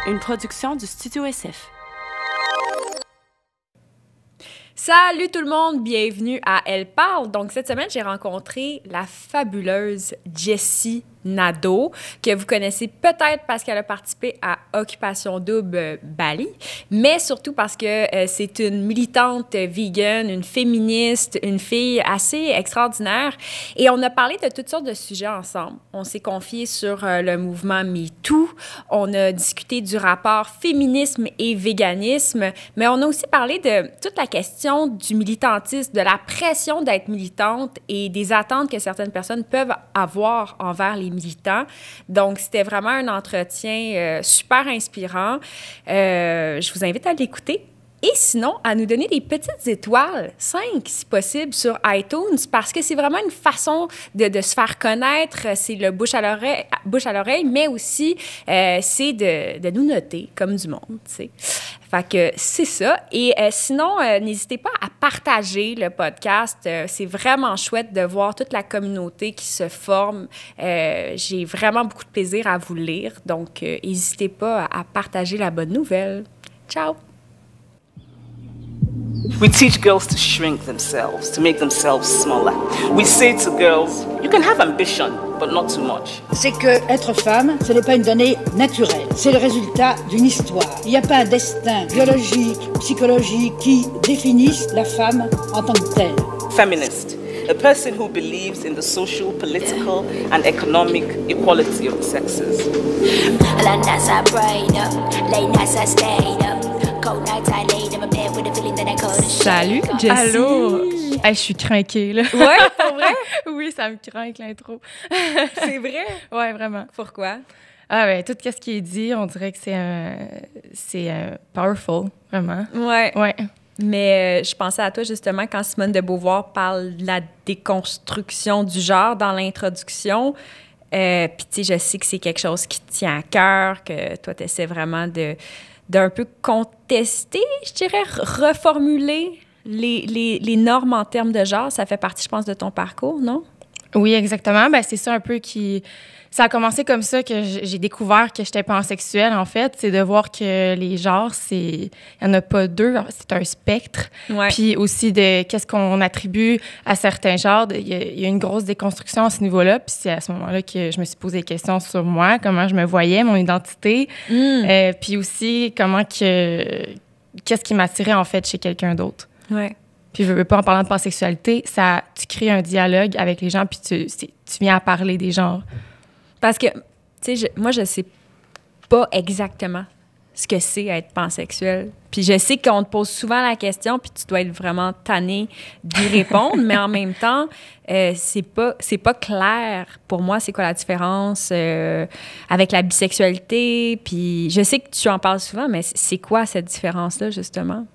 une production du Studio SF. Salut tout le monde, bienvenue à Elle parle. Donc cette semaine, j'ai rencontré la fabuleuse Jessie Nadeau, que vous connaissez peut-être parce qu'elle a participé à Occupation Double Bali, mais surtout parce que c'est une militante vegan, une féministe, une fille assez extraordinaire. Et on a parlé de toutes sortes de sujets ensemble. On s'est confié sur le mouvement MeToo, on a discuté du rapport féminisme et véganisme, mais on a aussi parlé de toute la question du militantisme, de la pression d'être militante et des attentes que certaines personnes peuvent avoir envers les militants. Donc, c'était vraiment un entretien super inspirant. Je vous invite à l'écouter. Et sinon, à nous donner des petites étoiles, 5 si possible, sur iTunes, parce que c'est vraiment une façon de se faire connaître. C'est le bouche à l'oreille, mais aussi c'est de nous noter comme du monde, tu sais. Fait que c'est ça. Et sinon, n'hésitez pas à partager le podcast. C'est vraiment chouette de voir toute la communauté qui se forme. J'ai vraiment beaucoup de plaisir à vous lire. Donc, n'hésitez pas à partager la bonne nouvelle. Ciao! We teach girls to shrink themselves, to make themselves smaller. We say to girls, you can have ambition, but not too much. C'est que être femme, ce n'est pas une donnée naturelle. C'est le résultat d'une histoire. Il n'y a pas un destin biologique, psychologique qui définisse la femme en tant que telle. Feminist, a person who believes in the social, political, and economic equality of the sexes. Late nights I prayed up, late nights I stayed up. Salut, Jessie! Allô! Hey, je suis craquée, là. Ouais, pour vrai? Oui, ça me craque, l'intro. C'est vrai? Ouais, vraiment. Pourquoi? Ah, ben, tout ce qui est dit, on dirait que c'est powerful, vraiment. Ouais. Ouais. Mais je pensais à toi, justement, quand Simone de Beauvoir parle de la déconstruction du genre dans l'introduction. Puis, tu sais, je sais que c'est quelque chose qui te tient à cœur, que toi, tu essaies vraiment d'un peu contester, je dirais, reformuler les normes en termes de genre. Ça fait partie, je pense, de ton parcours, non? Oui, exactement. Ben, c'est ça un peu qui... Ça a commencé comme ça que j'ai découvert que j'étais pansexuelle, en fait. C'est de voir que les genres, il n'y en a pas deux. C'est un spectre. Ouais. Puis aussi de qu'est-ce qu'on attribue à certains genres. Il y a une grosse déconstruction à ce niveau-là. Puis c'est à ce moment-là que je me suis posé des questions sur moi, comment je me voyais, mon identité. Puis aussi qu'est-ce qui m'attirait, en fait, chez quelqu'un d'autre. Ouais. Puis je veux pas, en parlant de pansexualité, tu crées un dialogue avec les gens, puis tu viens à parler des genres. Parce que, tu sais, moi, je sais pas exactement ce que c'est être pansexuel. Puis je sais qu'on te pose souvent la question, puis tu dois être vraiment tanné d'y répondre, mais en même temps, c'est pas clair pour moi c'est quoi la différence avec la bisexualité. Puis je sais que tu en parles souvent, mais c'est quoi cette différence-là, justement?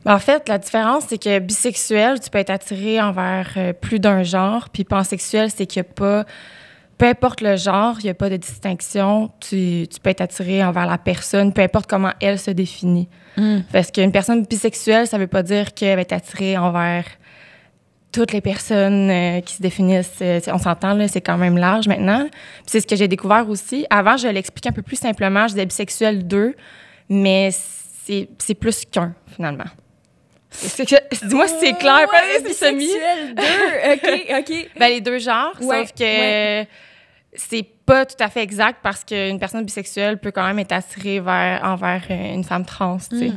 En fait, la différence, c'est que bisexuel, tu peux être attiré envers plus d'un genre, puis pansexuel, c'est qu'il n'y a pas... Peu importe le genre, il n'y a pas de distinction. Tu peux être attiré envers la personne, peu importe comment elle se définit. Parce qu'une personne bisexuelle, ça ne veut pas dire qu'elle va être attirée envers toutes les personnes qui se définissent. On s'entend, là, c'est quand même large maintenant. Puis c'est ce que j'ai découvert aussi. Avant, je l'expliquais un peu plus simplement. Je disais bisexuel 2, mais c'est plus qu'un, finalement. Dis-moi si c'est clair. Ouais, bisexuel 2, OK. Ben, les deux genres, ouais, sauf que c'est pas tout à fait exact parce qu'une personne bisexuelle peut quand même être attirée envers une femme trans, tu sais.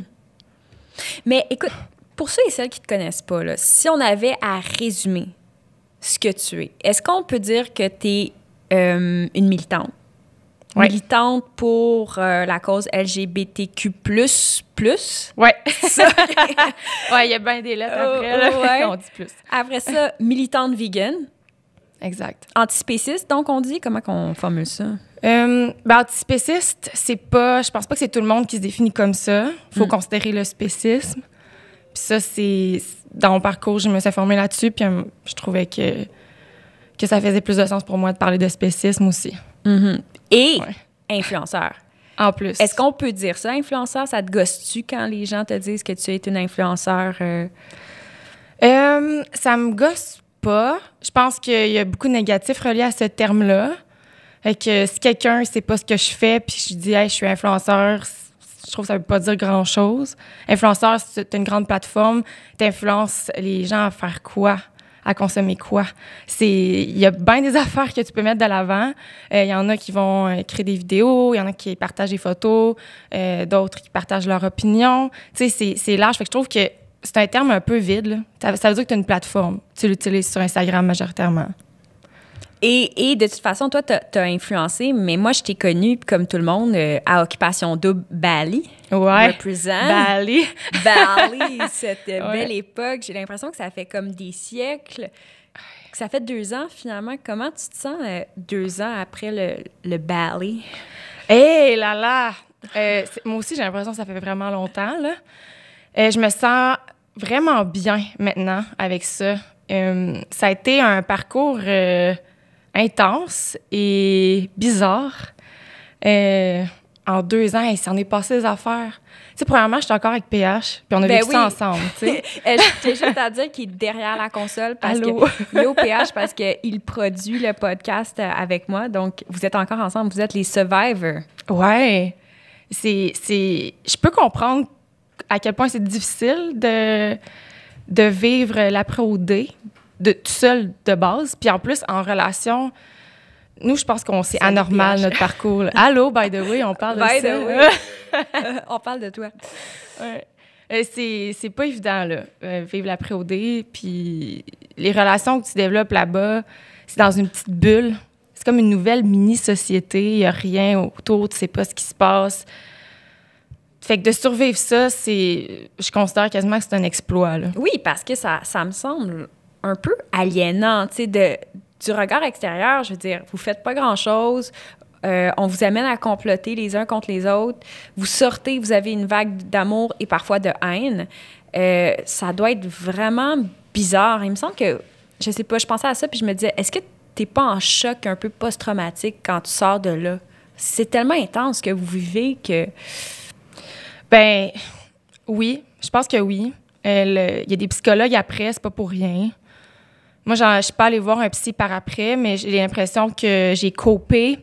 Mais écoute, pour ceux et celles qui te connaissent pas, là, si on avait à résumer ce que tu es, est-ce qu'on peut dire que tu es une militante? Ouais. Militante pour la cause LGBTQ+. Ouais. Ça. Ouais, il y a bien des lettres après, là, ouais. on dit plus. Après ça, militante vegan. Exact. Antispéciste, donc on dit. Comment qu'on formule ça? Ben, antispéciste, je pense pas que c'est tout le monde qui se définit comme ça. Il faut considérer le spécisme. Puis ça, c'est... Dans mon parcours, je me suis informée là-dessus, puis je trouvais que ça faisait plus de sens pour moi de parler de spécisme aussi. Et influenceur. En plus. Est-ce qu'on peut dire ça, influenceur? Ça te gosse-tu quand les gens te disent que tu es une influenceur? Ça me gosse pas. Je pense qu'il y a beaucoup de négatifs reliés à ce terme-là. Fait que si quelqu'un sait pas ce que je fais, puis je dis « Hey, je suis influenceur », je trouve que ça veut pas dire grand-chose. Influenceur, c'est une grande plateforme. T'influences les gens à faire quoi? À consommer quoi? Il y a bien des affaires que tu peux mettre de l'avant. Il y en a qui vont créer des vidéos, il y en a qui partagent des photos, d'autres qui partagent leur opinion. Tu sais, c'est large. Fait que je trouve que c'est un terme un peu vide, là. Ça veut dire que tu as une plateforme. Tu l'utilises sur Instagram majoritairement. Et de toute façon, toi, t'as influencé, mais moi, je t'ai connue, comme tout le monde, à Occupation Double Bali. Ouais. Represent. Bali. Bali, cette belle époque. J'ai l'impression que ça fait comme des siècles. Que ça fait 2 ans, finalement. Comment tu te sens 2 ans après le Bali? Hé là là! Moi aussi, j'ai l'impression que ça fait vraiment longtemps, là. Je me sens vraiment bien maintenant avec ça. Ça a été un parcours intense et bizarre. En 2 ans, il s'en est passé des affaires. Tu sais, premièrement, j'étais encore avec PH, puis on a vécu ça ensemble, tu sais. J'ai juste à dire qu'il est derrière la console parce que yo PH parce qu'il produit le podcast avec moi. Donc, vous êtes encore ensemble, vous êtes les survivors. Ouais. Je peux comprendre à quel point c'est difficile de vivre l'après-OD tout seul de base. Puis en plus, en relation, nous, je pense qu'on c'est anormal, notre parcours. Allô, by the way, on parle de ça. By the way. On parle de toi. Ouais. C'est pas évident, là, vivre l'après-OD. Puis les relations que tu développes là-bas, c'est dans une petite bulle. C'est comme une nouvelle mini-société. Il n'y a rien autour, tu sais pas ce qui se passe. Fait que de survivre ça, je considère quasiment que c'est un exploit, là. Oui, parce que ça me semble un peu aliénant, tu sais, du regard extérieur. Je veux dire, vous faites pas grand-chose, on vous amène à comploter les uns contre les autres, vous sortez, vous avez une vague d'amour et parfois de haine. Ça doit être vraiment bizarre. Il me semble que, je sais pas, je pensais à ça puis je me disais, est-ce que t'es pas en choc un peu post-traumatique quand tu sors de là? C'est tellement intense ce que vous vivez que... Ben oui, je pense que oui. Il y a des psychologues après, c'est pas pour rien. Moi, je suis pas allée voir un psy par après, mais j'ai l'impression que j'ai copé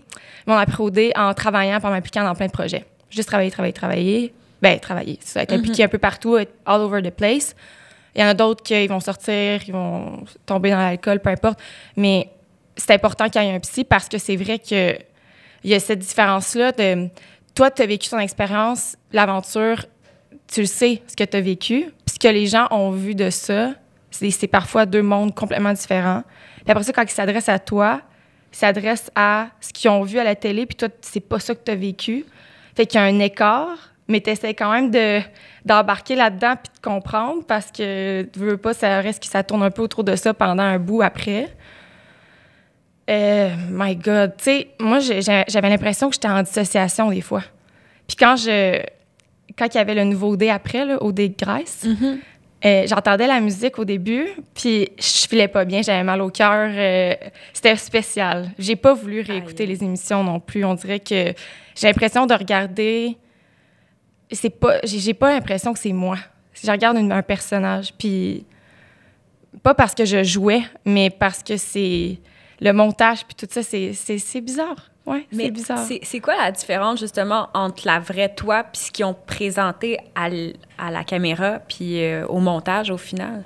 mon après-OD en travaillant, en m'impliquant dans plein de projets. Juste travailler. Ben, travailler, c'est ça, être impliqué un peu partout, être all over the place. Il y en a d'autres qui vont sortir, qui vont tomber dans l'alcool, peu importe. Mais c'est important qu'il y ait un psy parce que c'est vrai qu'il y a cette différence-là de... Toi, tu as vécu ton expérience, l'aventure, tu le sais, ce que tu as vécu. Puis ce que les gens ont vu de ça, c'est parfois 2 mondes complètement différents. Puis après ça, quand ils s'adressent à toi, ils s'adressent à ce qu'ils ont vu à la télé, puis toi, c'est pas ça que tu as vécu. Fait qu'il y a un écart, mais tu essaies quand même d'embarquer là-dedans puis de comprendre parce que tu veux pas, ça reste que ça tourne un peu autour de ça pendant un bout après. My God. Tu sais, moi, j'avais l'impression que j'étais en dissociation des fois. Puis quand il y avait le nouveau OD après, là, OD de Grèce, j'entendais la musique au début, puis je filais pas bien, j'avais mal au cœur. C'était spécial. J'ai pas voulu réécouter les émissions non plus. On dirait que j'ai l'impression de regarder... J'ai pas l'impression que c'est moi. Je regarde un personnage, puis pas parce que je jouais, mais parce que c'est... Le montage, puis tout ça, c'est bizarre. Ouais, c'est bizarre. C'est quoi la différence, justement, entre la vraie toi puis ce qu'ils ont présenté à la caméra puis au montage, au final?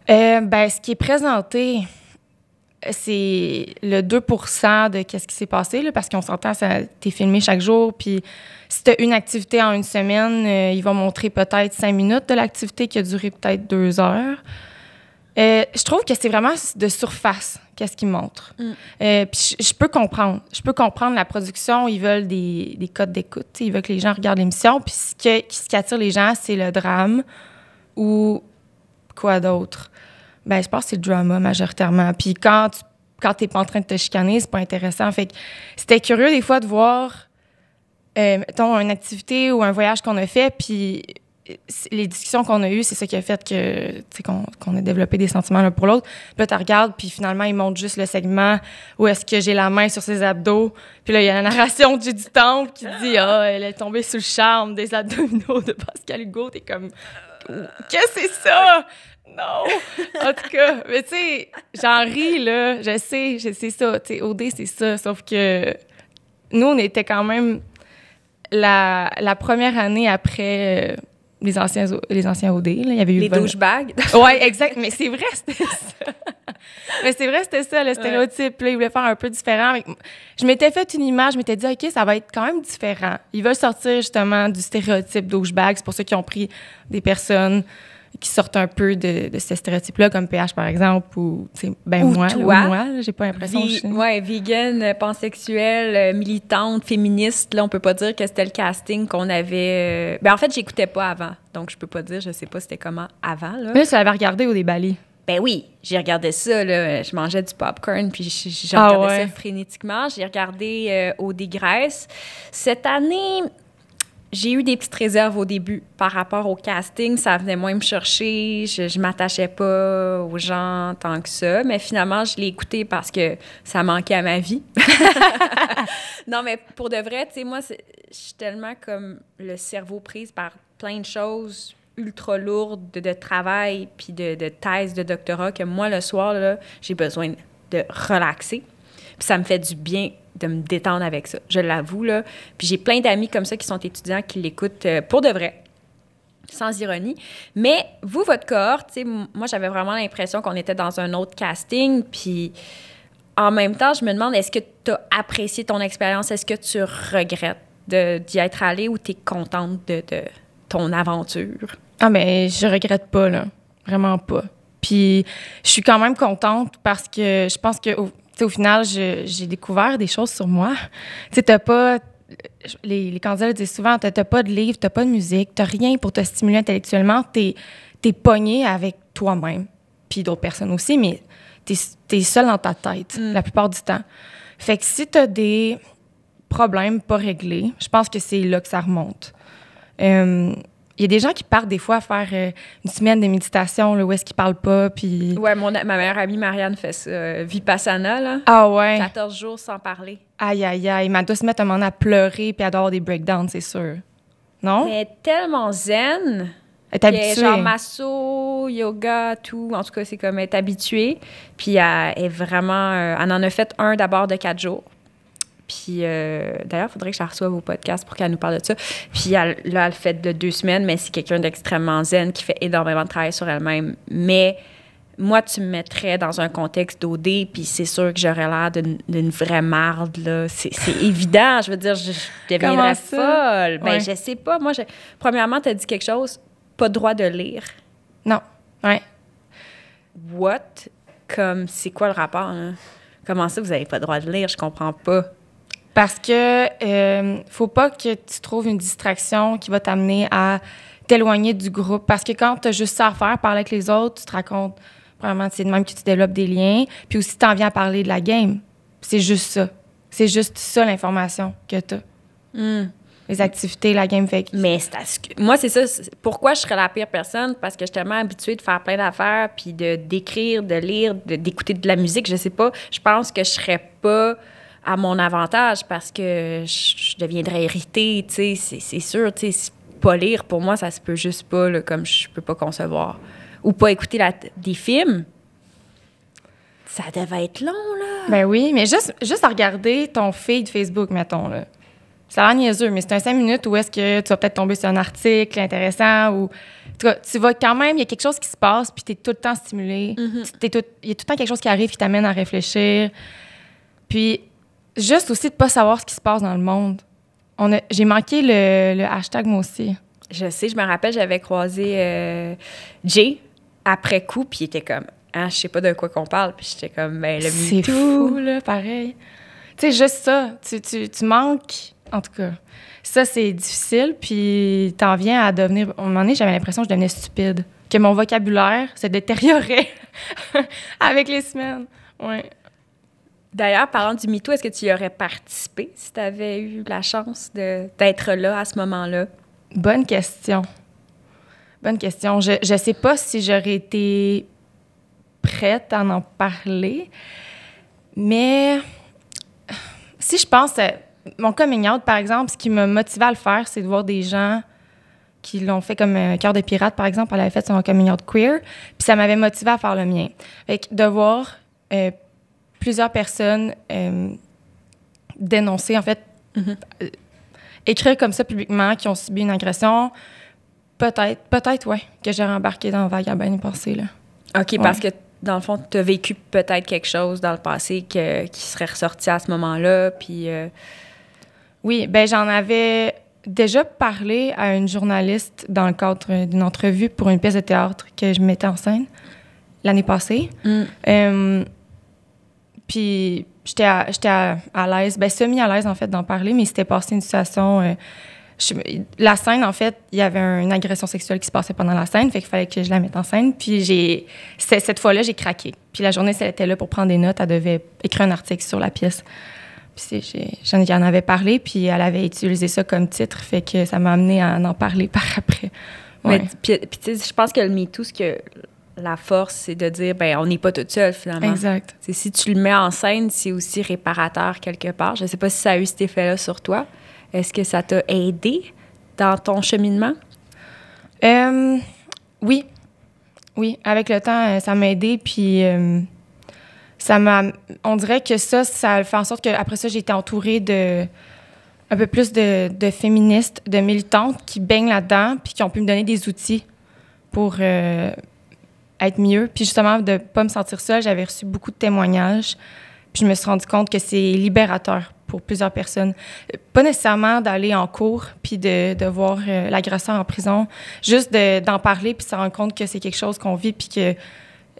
Ben, ce qui est présenté, c'est le 2% de qu'est-ce qui s'est passé, là, parce qu'on s'entend, t'es filmé chaque jour, puis si t'as une activité en une semaine, ils vont montrer peut-être 5 minutes de l'activité qui a duré peut-être 2 heures. Je trouve que c'est vraiment de surface, qu'est-ce qu'ils montrent. Puis je peux comprendre. Je peux comprendre la production. Ils veulent des codes d'écoute. Ils veulent que les gens regardent l'émission. Puis ce qui attire les gens, c'est le drame ou quoi d'autre? Ben, je pense que c'est le drama majoritairement. Puis quand t'es pas en train de te chicaner, c'est pas intéressant. Fait que c'était curieux des fois de voir, mettons, une activité ou un voyage qu'on a fait, puis... les discussions qu'on a eues, c'est ça qui a fait que, qu'on a développé des sentiments l'un pour l'autre. Puis là, tu regardes, puis finalement, ils montrent juste le segment où est-ce que j'ai la main sur ses abdos. Puis là, il y a la narration de Judy Temple qui dit « Ah, elle est tombée sous le charme des abdominaux de Pascal Hugo. » T'es comme « Qu'est-ce que c'est ça? » Non! En tout cas, mais tu sais, j'en ris, là. Je sais ça. Tu sais, OD, c'est ça. Sauf que nous, on était quand même la première année après les anciens OD. Là. Il y avait eu Les douchebags. Oui, exact. Mais c'est vrai, c'était ça. Mais c'est vrai, c'était ça, le stéréotype. Là, ils voulaient faire un peu différent. Je m'étais fait une image, je m'étais dit, OK, ça va être quand même différent. Ils veulent sortir justement du stéréotype douchebag. C'est pour ça qu'ils ont pris des personnes qui sortent un peu de ce stéréotype-là, comme PH, par exemple, ou, moi, j'ai pas l'impression. Vegan, pansexuelle, militante, féministe. Là, on peut pas dire que c'était le casting qu'on avait... en fait, j'écoutais pas avant, donc je peux pas dire, je sais pas c'était comment avant, là. Mais tu l'avais regardé au débali. Ben oui, j'ai regardé ça, là. Je mangeais du popcorn, puis je regardais ça frénétiquement. J'ai regardé au Dégraisse. Cette année... J'ai eu des petites réserves au début par rapport au casting. Ça venait moins me chercher. Je m'attachais pas aux gens tant que ça. Mais finalement, je l'ai écouté parce que ça manquait à ma vie. Non, mais pour de vrai, tu sais, moi, je suis tellement comme le cerveau prise par plein de choses ultra lourdes de travail puis de thèse de doctorat que moi, le soir, là, j'ai besoin de relaxer. Puis ça me fait du bien de me détendre avec ça, je l'avoue, là. Puis j'ai plein d'amis comme ça qui sont étudiants qui l'écoutent pour de vrai, sans ironie. Mais vous, votre cohorte, tu sais, moi, j'avais vraiment l'impression qu'on était dans un autre casting. Puis en même temps, je me demande, est-ce que tu as apprécié ton expérience? Est-ce que tu regrettes d'y être allée ou tu es contente de ton aventure? Ah, mais je regrette pas, là. Vraiment pas. Puis je suis quand même contente parce que je pense que... au final, j'ai découvert des choses sur moi. Tu sais, t'as pas... Les candidats le disent souvent, t'as pas de livre, t'as pas de musique, t'as rien pour te stimuler intellectuellement. T'es pogné avec toi-même, puis d'autres personnes aussi, mais t'es seul dans ta tête la plupart du temps. Fait que si t'as des problèmes pas réglés, je pense que c'est là que ça remonte. Il y a des gens qui partent des fois à faire une semaine de méditation là, où est-ce qu'ils parlent pas, puis... Ouais, ma meilleure amie Marianne fait ça. Vipassana, là. Ah ouais? 14 jours sans parler. Aïe, aïe, aïe. Mais elle doit se mettre un moment à pleurer, puis elle doit avoir des breakdowns, c'est sûr. Non? Mais elle est tellement zen. Elle est habituée. Genre masso, yoga, tout. En tout cas, c'est comme elle est habituée. Puis elle est vraiment... elle en a fait un d'abord de 4 jours. Puis, d'ailleurs, il faudrait que je la reçoive au podcast pour qu'elle nous parle de ça. Puis, elle le fait de 2 semaines, mais c'est quelqu'un d'extrêmement zen qui fait énormément de travail sur elle-même. Mais moi, tu me mettrais dans un contexte d'OD, puis c'est sûr que j'aurais l'air d'une vraie marde, là. C'est évident. Je veux dire, je deviendrais folle. Ben, je sais pas. Moi, premièrement, tu as dit quelque chose, pas de droit de lire. Non. Ouais. What? Comme, c'est quoi le rapport, hein? Comment ça, vous n'avez pas le droit de lire? Je comprends pas. Parce que faut pas que tu trouves une distraction qui va t'amener à t'éloigner du groupe. Parce que quand tu as juste ça à faire, parler avec les autres, tu te racontes, vraiment, c'est de même que tu développes des liens. Puis aussi, tu en viens à parler de la game. C'est juste ça. C'est juste ça, l'information que tu as. Les activités, la game fait. Mais moi, c'est ça. Pourquoi je serais la pire personne? Parce que je suis tellement habituée de faire plein d'affaires, puis d'écrire, de lire, d'écouter de la musique, je sais pas. Je pense que je serais pas à mon avantage parce que je deviendrais irritée, tu sais, c'est sûr, tu sais, pas lire, pour moi, ça se peut juste pas, là, comme je peux pas concevoir. Ou pas écouter des films. Ça devait être long, là. Ben oui, mais juste à regarder ton feed Facebook, mettons, là. Ça a l'air niaiseux, mais c'est un 5 minutes où est-ce que tu vas peut-être tomber sur un article intéressant ou... En tout cas, tu vas quand même... Il y a quelque chose qui se passe, puis tu es tout le temps stimulé. Il y a tout le temps quelque chose qui arrive qui t'amène à réfléchir. Puis... Juste aussi de ne pas savoir ce qui se passe dans le monde. J'ai manqué le hashtag, moi aussi. Je sais, je me rappelle, j'avais croisé Jay après coup, puis il était comme, ah, je sais pas de quoi qu'on parle, puis j'étais comme, ben, le c'est MeToo. Fou, là, pareil. Tu sais, juste ça, tu manques, en tout cas. Ça, c'est difficile, puis t'en viens à devenir... À un moment donné, j'avais l'impression que je devenais stupide, que mon vocabulaire se détériorait avec les semaines. Ouais. D'ailleurs, parlant du MeToo, est-ce que tu y aurais participé si tu avais eu la chance d'être là à ce moment-là? Bonne question. Bonne question. Je sais pas si j'aurais été prête à en parler, mais si je pense... mon coming out, par exemple, ce qui m'a motivée à le faire, c'est de voir des gens qui l'ont fait comme Cœur de pirate, par exemple. Elle avait fait son coming out queer. Puis ça m'avait motivée à faire le mien. Fait que de voir plusieurs personnes dénoncer, en fait, écrire comme ça publiquement, qui ont subi une agression, peut-être, ouais, que j'aurais embarqué dans Vague à bien y penser, là. OK, parce que, dans le fond, tu as vécu peut-être quelque chose dans le passé qui serait ressorti à ce moment-là, puis... Oui, ben j'en avais déjà parlé à une journaliste dans le cadre d'une entrevue pour une pièce de théâtre que je mettais en scène l'année passée. Puis j'étais à l'aise, ben semi à l'aise en fait d'en parler, mais c'était passé une situation... la scène, en fait, il y avait une agression sexuelle qui se passait pendant la scène, fait qu'il fallait que je la mette en scène. Puis cette fois-là, j'ai craqué. Puis la journée, elle était là pour prendre des notes, elle devait écrire un article sur la pièce. Puis j'en avais parlé, puis elle avait utilisé ça comme titre, fait que ça m'a amené à en parler par après. Ouais. Mais puis tu sais, je pense que le MeToo, la force, c'est de dire, ben on n'est pas toute seule, finalement. Exact. T'sais, si tu le mets en scène, c'est aussi réparateur quelque part. Je sais pas si ça a eu cet effet-là sur toi. Est-ce que ça t'a aidé dans ton cheminement? Oui. Oui, avec le temps, ça m'a aidé, puis... on dirait que ça fait en sorte qu'après ça, j'ai été entourée un peu plus de féministes, de militantes qui baignent là-dedans puis qui ont pu me donner des outils pour être mieux. Puis justement, de ne pas me sentir seule, j'avais reçu beaucoup de témoignages. Puis je me suis rendu compte que c'est libérateur pour plusieurs personnes. Pas nécessairement d'aller en cours puis de voir l'agresseur en prison, juste d'en parler puis de se rendre compte que c'est quelque chose qu'on vit puis que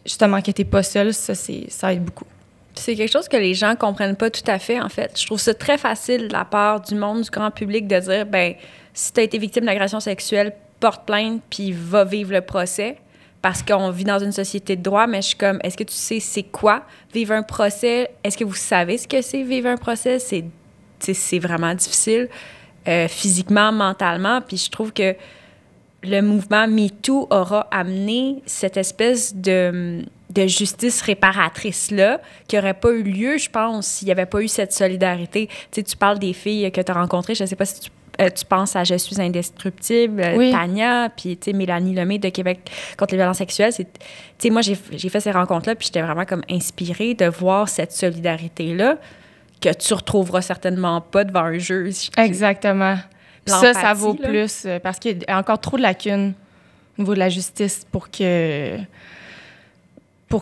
justement, que t'es pas seule, ça aide beaucoup. C'est quelque chose que les gens comprennent pas tout à fait, en fait. Je trouve ça très facile de la part du monde, du grand public, de dire, ben si t'as été victime d'agression sexuelle, porte plainte, puis va vivre le procès, parce qu'on vit dans une société de droit, mais je suis comme, est-ce que tu sais c'est quoi vivre un procès? Est-ce que vous savez ce que c'est vivre un procès? C'est vraiment difficile, physiquement, mentalement, puis je trouve que le mouvement MeToo aura amené cette espèce de justice réparatrice-là qui n'aurait pas eu lieu, je pense, s'il n'y avait pas eu cette solidarité. Tu sais, tu parles des filles que tu as rencontrées. Je ne sais pas si tu penses à Je suis indestructible, oui. Tania, puis tu sais, Mélanie Lemay de Québec contre les violences sexuelles. Tu sais, moi, j'ai fait ces rencontres-là, puis j'étais vraiment comme inspirée de voir cette solidarité-là que tu retrouveras certainement pas devant un juge. Exactement. Ça vaut là. Plus parce qu'il y a encore trop de lacunes au niveau de la justice pour que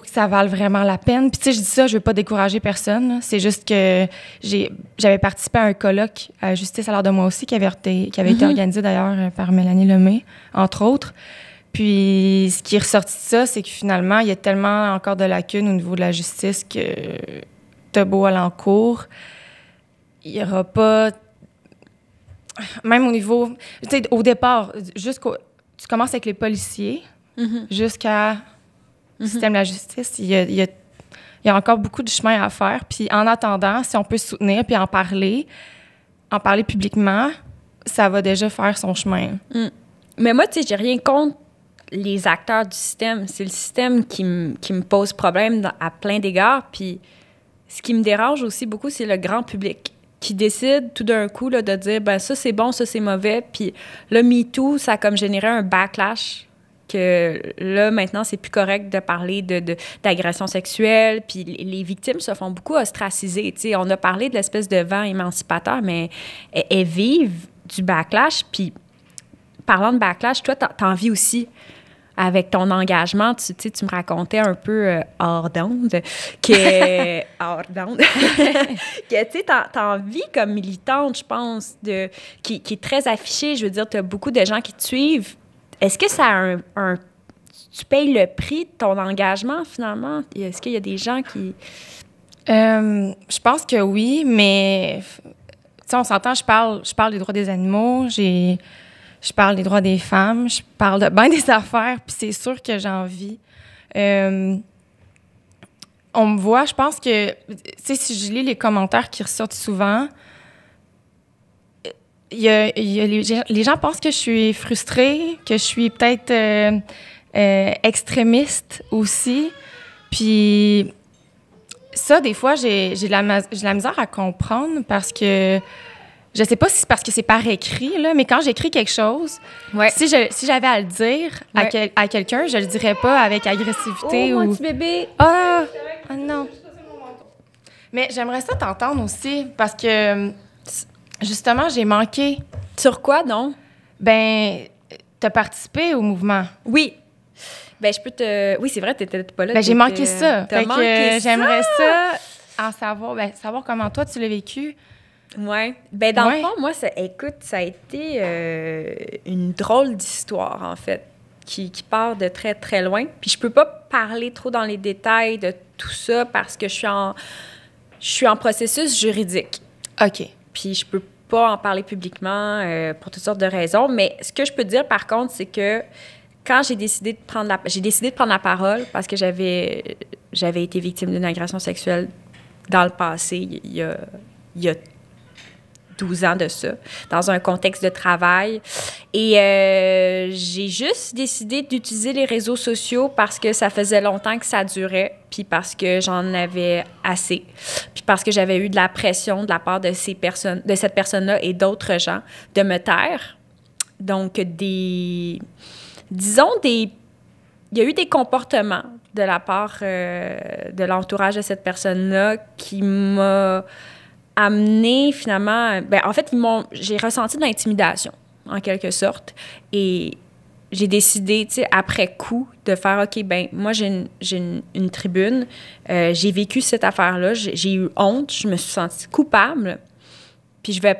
ça vale vraiment la peine. Puis tu sais, je dis ça, je veux pas décourager personne. Là. C'est juste que j'avais participé à un colloque à Justice à l'heure de moi aussi qui avait été organisé d'ailleurs par Mélanie Lemay, entre autres. Puis ce qui est ressorti de ça, c'est que finalement, il y a tellement encore de lacunes au niveau de la justice que t'as beau aller en cours, il y aura pas... Même au niveau... Tu sais, au départ, tu commences avec les policiers jusqu'à le système de la justice. Il y a encore beaucoup de chemin à faire. Puis en attendant, si on peut se soutenir puis en parler publiquement, ça va déjà faire son chemin. Mais moi, tu sais, j'ai rien contre les acteurs du système. C'est le système qui me pose problème à plein d'égards. Puis ce qui me dérange aussi beaucoup, c'est le grand public qui décide tout d'un coup là, de dire ben ça c'est bon, ça c'est mauvais. Puis le MeToo, ça a comme généré un backlash que là maintenant c'est plus correct de parler d'agression sexuelle. Puis les victimes se font beaucoup ostraciser. Tu sais, on a parlé de l'espèce de vent émancipateur, mais elles vivent du backlash. Puis parlant de backlash, toi t'en vis aussi. Avec ton engagement, tu me racontais un peu hors d'onde que tu sais, t'as envie comme militante, je pense, qui est très affichée. Je veux dire, t'as beaucoup de gens qui te suivent. Est-ce que ça a tu payes le prix de ton engagement, finalement? Est-ce qu'il y a des gens qui... Je pense que oui, mais tu sais, on s'entend, je parle des droits des animaux, je parle des droits des femmes, je parle de bien des affaires, puis c'est sûr que j'ai envie. On me voit, je pense que, tu sais, si je lis les commentaires qui ressortent souvent, les gens pensent que je suis frustrée, que je suis peut-être extrémiste aussi. Puis ça, des fois, j'ai la misère à comprendre parce que Je sais pas si c'est parce que c'est par écrit, là, mais quand j'écris quelque chose, si j'avais à le dire à quelqu'un, je le dirais pas avec agressivité ou... ou... mon petit bébé! Ah non! Mais j'aimerais ça t'entendre aussi, parce que, justement, j'ai manqué. Sur quoi, non? Ben, t'as participé au mouvement. Oui. Ben, je peux te... Oui, c'est vrai, t'étais pas là. Ben, j'ai manqué ça. T'as manqué ça? J'aimerais ça en savoir comment toi, tu l'as vécu. Oui. Ben, dans le fond, moi, ça a été une drôle d'histoire, en fait, qui part de très, très loin. Puis je peux pas parler trop dans les détails de tout ça parce que je suis en processus juridique. OK. Puis je peux pas en parler publiquement pour toutes sortes de raisons. Mais ce que je peux dire, par contre, c'est que quand j'ai décidé de prendre la parole parce que j'avais été victime d'une agression sexuelle dans le passé, il y a 12 ans de ça, dans un contexte de travail. Et j'ai juste décidé d'utiliser les réseaux sociaux parce que ça faisait longtemps que ça durait, puis parce que j'en avais assez, puis parce que j'avais eu de la pression de la part de cette personne-là et d'autres gens de me taire. Donc, il y a eu des comportements de la part de l'entourage de cette personne-là qui m'a amené finalement... Ben, en fait, j'ai ressenti de l'intimidation, en quelque sorte. Et j'ai décidé, tu sais, après coup, de faire, OK, ben moi, j'ai une tribune. J'ai vécu cette affaire-là. J'ai eu honte. Je me suis sentie coupable. Puis je vais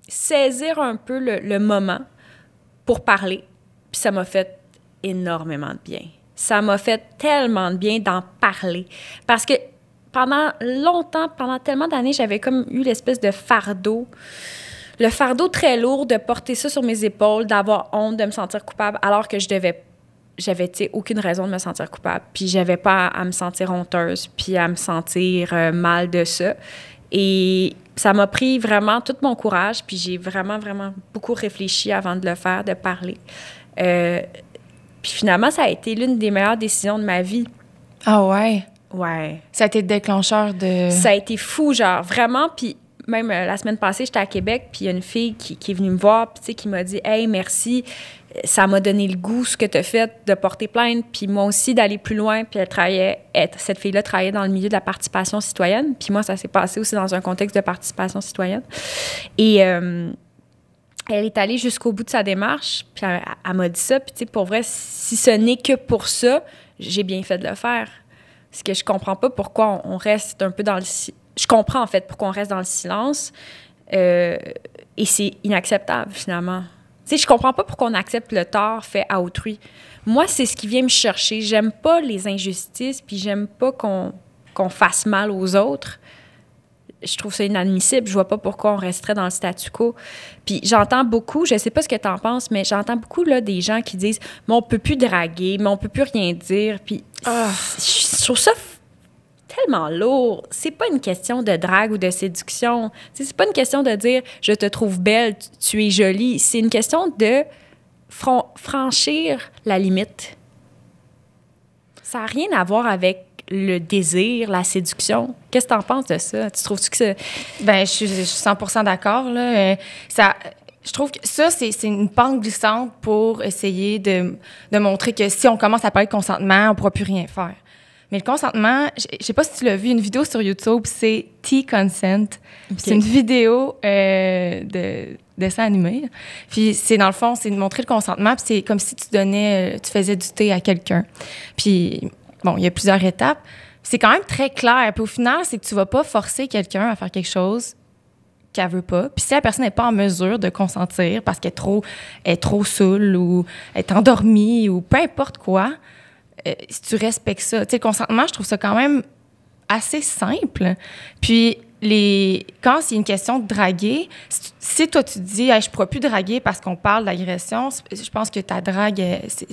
saisir un peu le moment pour parler. Puis ça m'a fait énormément de bien. Ça m'a fait tellement de bien d'en parler. Parce que pendant tellement d'années, j'avais comme eu l'espèce de fardeau. Le fardeau très lourd de porter ça sur mes épaules, d'avoir honte, de me sentir coupable, alors que j'avais, tu sais, aucune raison de me sentir coupable. Puis j'avais pas à me sentir honteuse, puis à me sentir mal de ça. Et ça m'a pris vraiment tout mon courage, puis j'ai vraiment, vraiment beaucoup réfléchi avant de le faire, de parler. Puis finalement, ça a été l'une des meilleures décisions de ma vie. Ah ouais? Ouais. Ça a été le déclencheur de... Ça a été fou, genre, vraiment. Puis même la semaine passée, j'étais à Québec, puis il y a une fille qui est venue me voir, puis tu sais, qui m'a dit « Hey, merci, ça m'a donné le goût, ce que tu as fait, de porter plainte, puis moi aussi, d'aller plus loin. » Puis cette fille-là travaillait dans le milieu de la participation citoyenne, puis moi, ça s'est passé aussi dans un contexte de participation citoyenne. Et elle est allée jusqu'au bout de sa démarche, puis elle m'a dit ça, puis tu sais, pour vrai, si ce n'est que pour ça, j'ai bien fait de le faire. Parce que je comprends pas pourquoi on reste un peu dans le... Je comprends, en fait, pourquoi on reste dans le silence. Et c'est inacceptable, finalement. Tu sais, je comprends pas pourquoi on accepte le tort fait à autrui. Moi, c'est ce qui vient me chercher. J'aime pas les injustices, puis j'aime pas qu'on fasse mal aux autres. Je trouve ça inadmissible. Je vois pas pourquoi on resterait dans le statu quo. Puis j'entends beaucoup, je sais pas ce que t'en penses, mais j'entends beaucoup là, des gens qui disent « Mais on peut plus draguer, mais on peut plus rien dire. » Puis je trouve ça tellement lourd. C'est pas une question de drague ou de séduction. T'sais, c'est pas une question de dire « Je te trouve belle, tu es jolie. » C'est une question de franchir la limite. Ça n'a rien à voir avec le désir, la séduction. Qu'est-ce que tu en penses de ça? Tu trouves-tu que c'est... Ben, je suis 100% d'accord, là. Je trouve que ça, c'est une pente glissante pour essayer de montrer que si on commence à parler de consentement, on ne pourra plus rien faire. Mais le consentement, je ne sais pas si tu l'as vu, une vidéo sur YouTube, c'est T-Consent. Okay. C'est une vidéo de dessin animé. Puis c'est, dans le fond, c'est de montrer le consentement, puis c'est comme si tu faisais du thé à quelqu'un. Puis, bon, il y a plusieurs étapes. C'est quand même très clair. Puis au final, c'est que tu ne vas pas forcer quelqu'un à faire quelque chose qu'elle veut pas. Puis si la personne n'est pas en mesure de consentir parce qu'elle est trop saoule ou est endormie ou peu importe quoi, si tu respectes ça. Tu sais, le consentement, je trouve ça quand même assez simple. Puis quand c'est une question de draguer, si toi tu te dis hey, « je ne pourrais plus draguer parce qu'on parle d'agression », je pense que ta drague,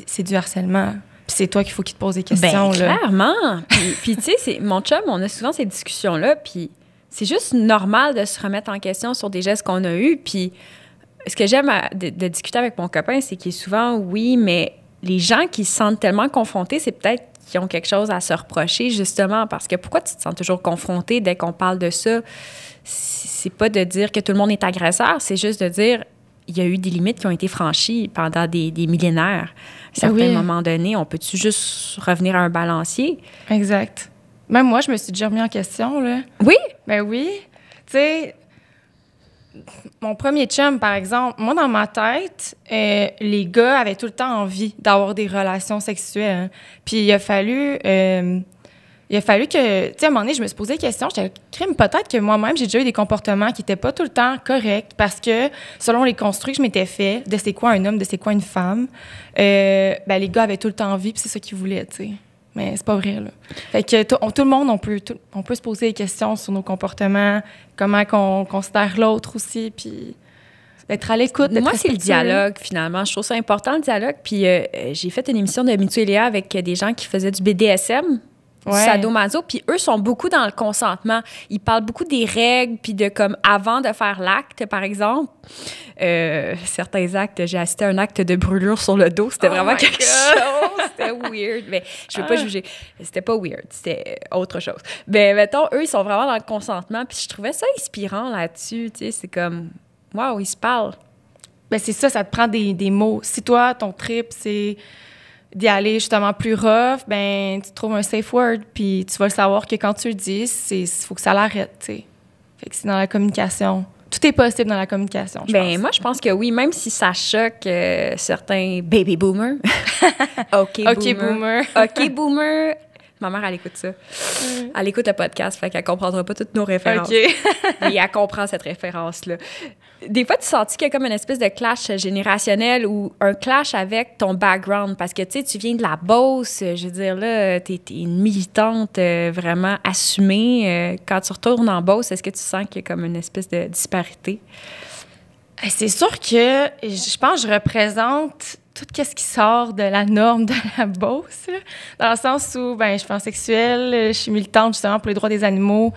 c'est du harcèlement. Puis c'est toi qu'il faut qu'il te pose des questions. Ben, clairement. Puis tu sais, mon chum, on a souvent ces discussions-là, puis c'est juste normal de se remettre en question sur des gestes qu'on a eus. Puis ce que j'aime de discuter avec mon copain, c'est qu'il est souvent « oui, mais les gens qui se sentent tellement confrontés, c'est peut-être qui ont quelque chose à se reprocher, justement, parce que pourquoi tu te sens toujours confronté dès qu'on parle de ça? C'est pas de dire que tout le monde est agresseur, c'est juste de dire il y a eu des limites qui ont été franchies pendant des millénaires. À certains moments donnés, on peut-tu juste revenir à un balancier? Exact. Même moi, je me suis déjà remis en question, là. Oui? Ben oui. Tu sais, mon premier chum, par exemple, moi, dans ma tête, les gars avaient tout le temps envie d'avoir des relations sexuelles. Hein. Puis il a fallu que, tu sais, à un moment donné, je me suis posé la question, j'étais crime, peut-être que moi-même, j'ai déjà eu des comportements qui n'étaient pas tout le temps corrects parce que, selon les construits que je m'étais fait, de c'est quoi un homme, de c'est quoi une femme, ben les gars avaient tout le temps envie, puis c'est ça qu'ils voulaient, tu sais. Mais c'est pas vrai, là. Fait que tout le monde, on peut se poser des questions sur nos comportements, comment qu'on considère l'autre aussi, puis d'être à l'écoute. Moi, c'est le dialogue, finalement. Je trouve ça important, le dialogue. Puis j'ai fait une émission de Mitsu et Léa avec des gens qui faisaient du BDSM, du sadomaso, puis eux sont beaucoup dans le consentement. Ils parlent beaucoup des règles, puis de comme avant de faire l'acte, par exemple. Certains actes, j'ai assisté à un acte de brûlure sur le dos. C'était vraiment quelque chose. C'était weird. Mais je veux pas juger. C'était pas weird. C'était autre chose. Mais mettons, eux, ils sont vraiment dans le consentement. Puis je trouvais ça inspirant là-dessus. Tu sais, c'est comme, waouh, ils se parlent. Ben c'est ça te prend des mots. Si toi, ton trip, c'est d'y aller justement plus rough, ben tu trouves un safe word, puis tu vas le savoir que quand tu le dis, il faut que ça l'arrête, tu sais. Fait que c'est dans la communication. Tout est possible dans la communication, je pense. Moi, je pense que oui, même si ça choque certains baby boomers. OK boomer. OK boomer. Ma mère, elle écoute ça. Elle écoute le podcast, fait qu'elle comprendra pas toutes nos références. OK. Mais elle comprend cette référence-là. Des fois, tu sens qu'il y a comme une espèce de clash générationnel ou un clash avec ton background parce que, tu sais, tu viens de la Beauce, je veux dire, là, t'es une militante vraiment assumée. Quand tu retournes en Beauce, est-ce que tu sens qu'il y a comme une espèce de disparité? C'est sûr que je pense que je représente tout ce qui sort de la norme de la Beauce, là, dans le sens où, ben, je suis pansexuelle, je suis militante justement pour les droits des animaux.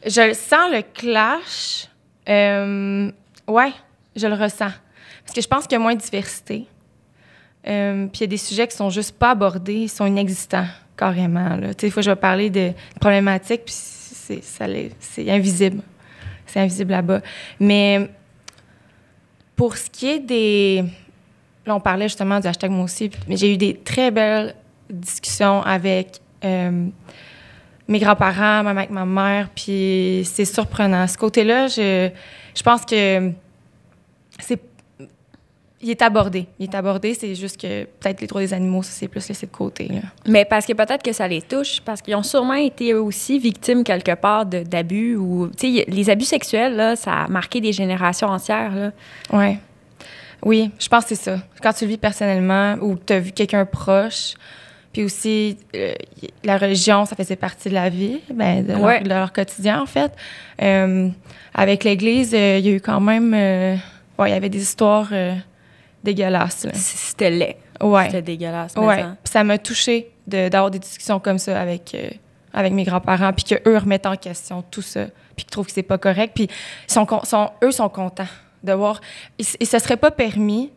Je sens le clash. Ouais, je le ressens. Parce que je pense qu'il y a moins de diversité. Puis il y a des sujets qui sont juste pas abordés, ils sont inexistants, carrément. Tu sais, des fois, je vais parler de problématiques, puis c'est invisible. C'est invisible là-bas. Mais pour ce qui est des... Là, on parlait justement du hashtag moi aussi, mais j'ai eu des très belles discussions avec mes grands-parents, même avec ma mère, puis c'est surprenant. Ce côté-là, je pense que il est abordé. Il est abordé, c'est juste que peut-être les droits des animaux, ça, c'est plus laissé de côté, là. Mais parce que peut-être que ça les touche, parce qu'ils ont sûrement été eux aussi victimes quelque part d'abus ou... Tu sais, les abus sexuels, là, ça a marqué des générations entières, là. Ouais. Oui, je pense que c'est ça. Quand tu le vis personnellement ou tu as vu quelqu'un proche... Puis aussi, la religion, ça faisait partie de la vie, de leur quotidien, en fait. Avec l'Église, il y a eu quand même... il y avait des histoires dégueulasses. Là. C'était laid. Ouais. C'était dégueulasse. Oui, puis ça m'a touchée d'avoir des discussions comme ça avec mes grands-parents, puis qu'eux remettent en question tout ça, puis qu'ils trouvent que c'est pas correct. Puis eux sont contents de voir... Et ce serait pas permis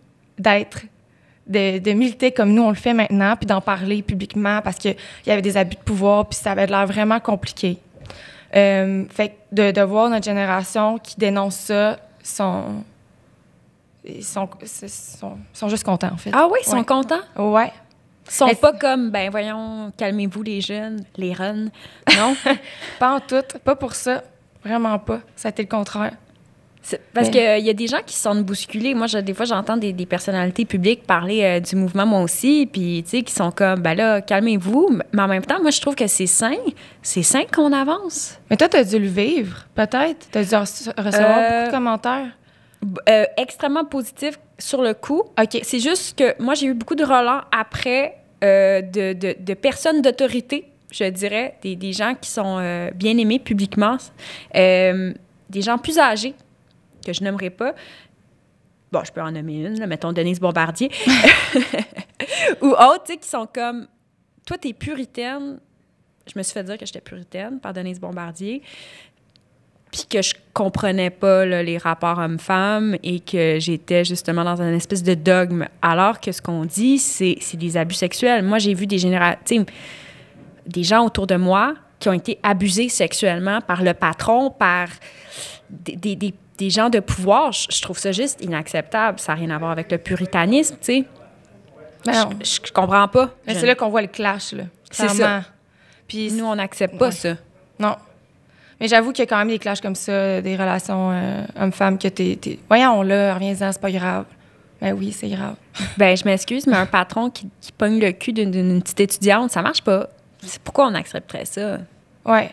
de militer comme nous, on le fait maintenant, puis d'en parler publiquement parce qu'il y avait des abus de pouvoir, puis ça avait l'air vraiment compliqué. Fait que de voir notre génération qui dénonce ça, ils sont juste contents, en fait. Ah oui, ils sont contents? Ouais. Ils sont pas comme, voyons, calmez-vous les jeunes, les runs. Non? Pas en tout. Pas pour ça. Vraiment pas. Ça a été le contraire. Parce qu'il y a des gens qui se sentent bousculés. Moi, des fois, j'entends des personnalités publiques parler du mouvement, moi aussi, puis, tu sais, qui sont comme, là, calmez-vous. Mais en même temps, moi, je trouve que c'est sain. C'est sain qu'on avance. Mais toi, t'as dû le vivre, peut-être? T'as dû recevoir beaucoup de commentaires? Extrêmement positif sur le coup. OK. C'est juste que moi, j'ai eu beaucoup de relents après de personnes d'autorité, je dirais, des gens qui sont bien aimés publiquement, des gens plus âgés, que je nommerai pas. Bon, je peux en nommer une, là, mettons Denise Bombardier. Ou autres, tu sais, qui sont comme, toi, t'es puritaine. Je me suis fait dire que j'étais puritaine par Denise Bombardier. Puis que je comprenais pas là, les rapports hommes-femmes et que j'étais justement dans un espèce de dogme. Alors que ce qu'on dit, c'est des abus sexuels. Moi, j'ai vu des gens autour de moi qui ont été abusés sexuellement par le patron, par des gens de pouvoir. Je trouve ça juste inacceptable. Ça n'a rien à voir avec le puritanisme, tu sais. Je comprends pas. Mais c'est là qu'on voit le clash, là. C'est ça. Puis nous, on n'accepte pas ça. Non. Mais j'avoue qu'il y a quand même des clashs comme ça, des relations hommes-femmes que voyons, là, reviens-en, c'est pas grave. Ben oui, c'est grave. Ben, je m'excuse, mais un patron qui pogne le cul d'une petite étudiante, ça marche pas. C'est pourquoi on accepterait ça? Ouais.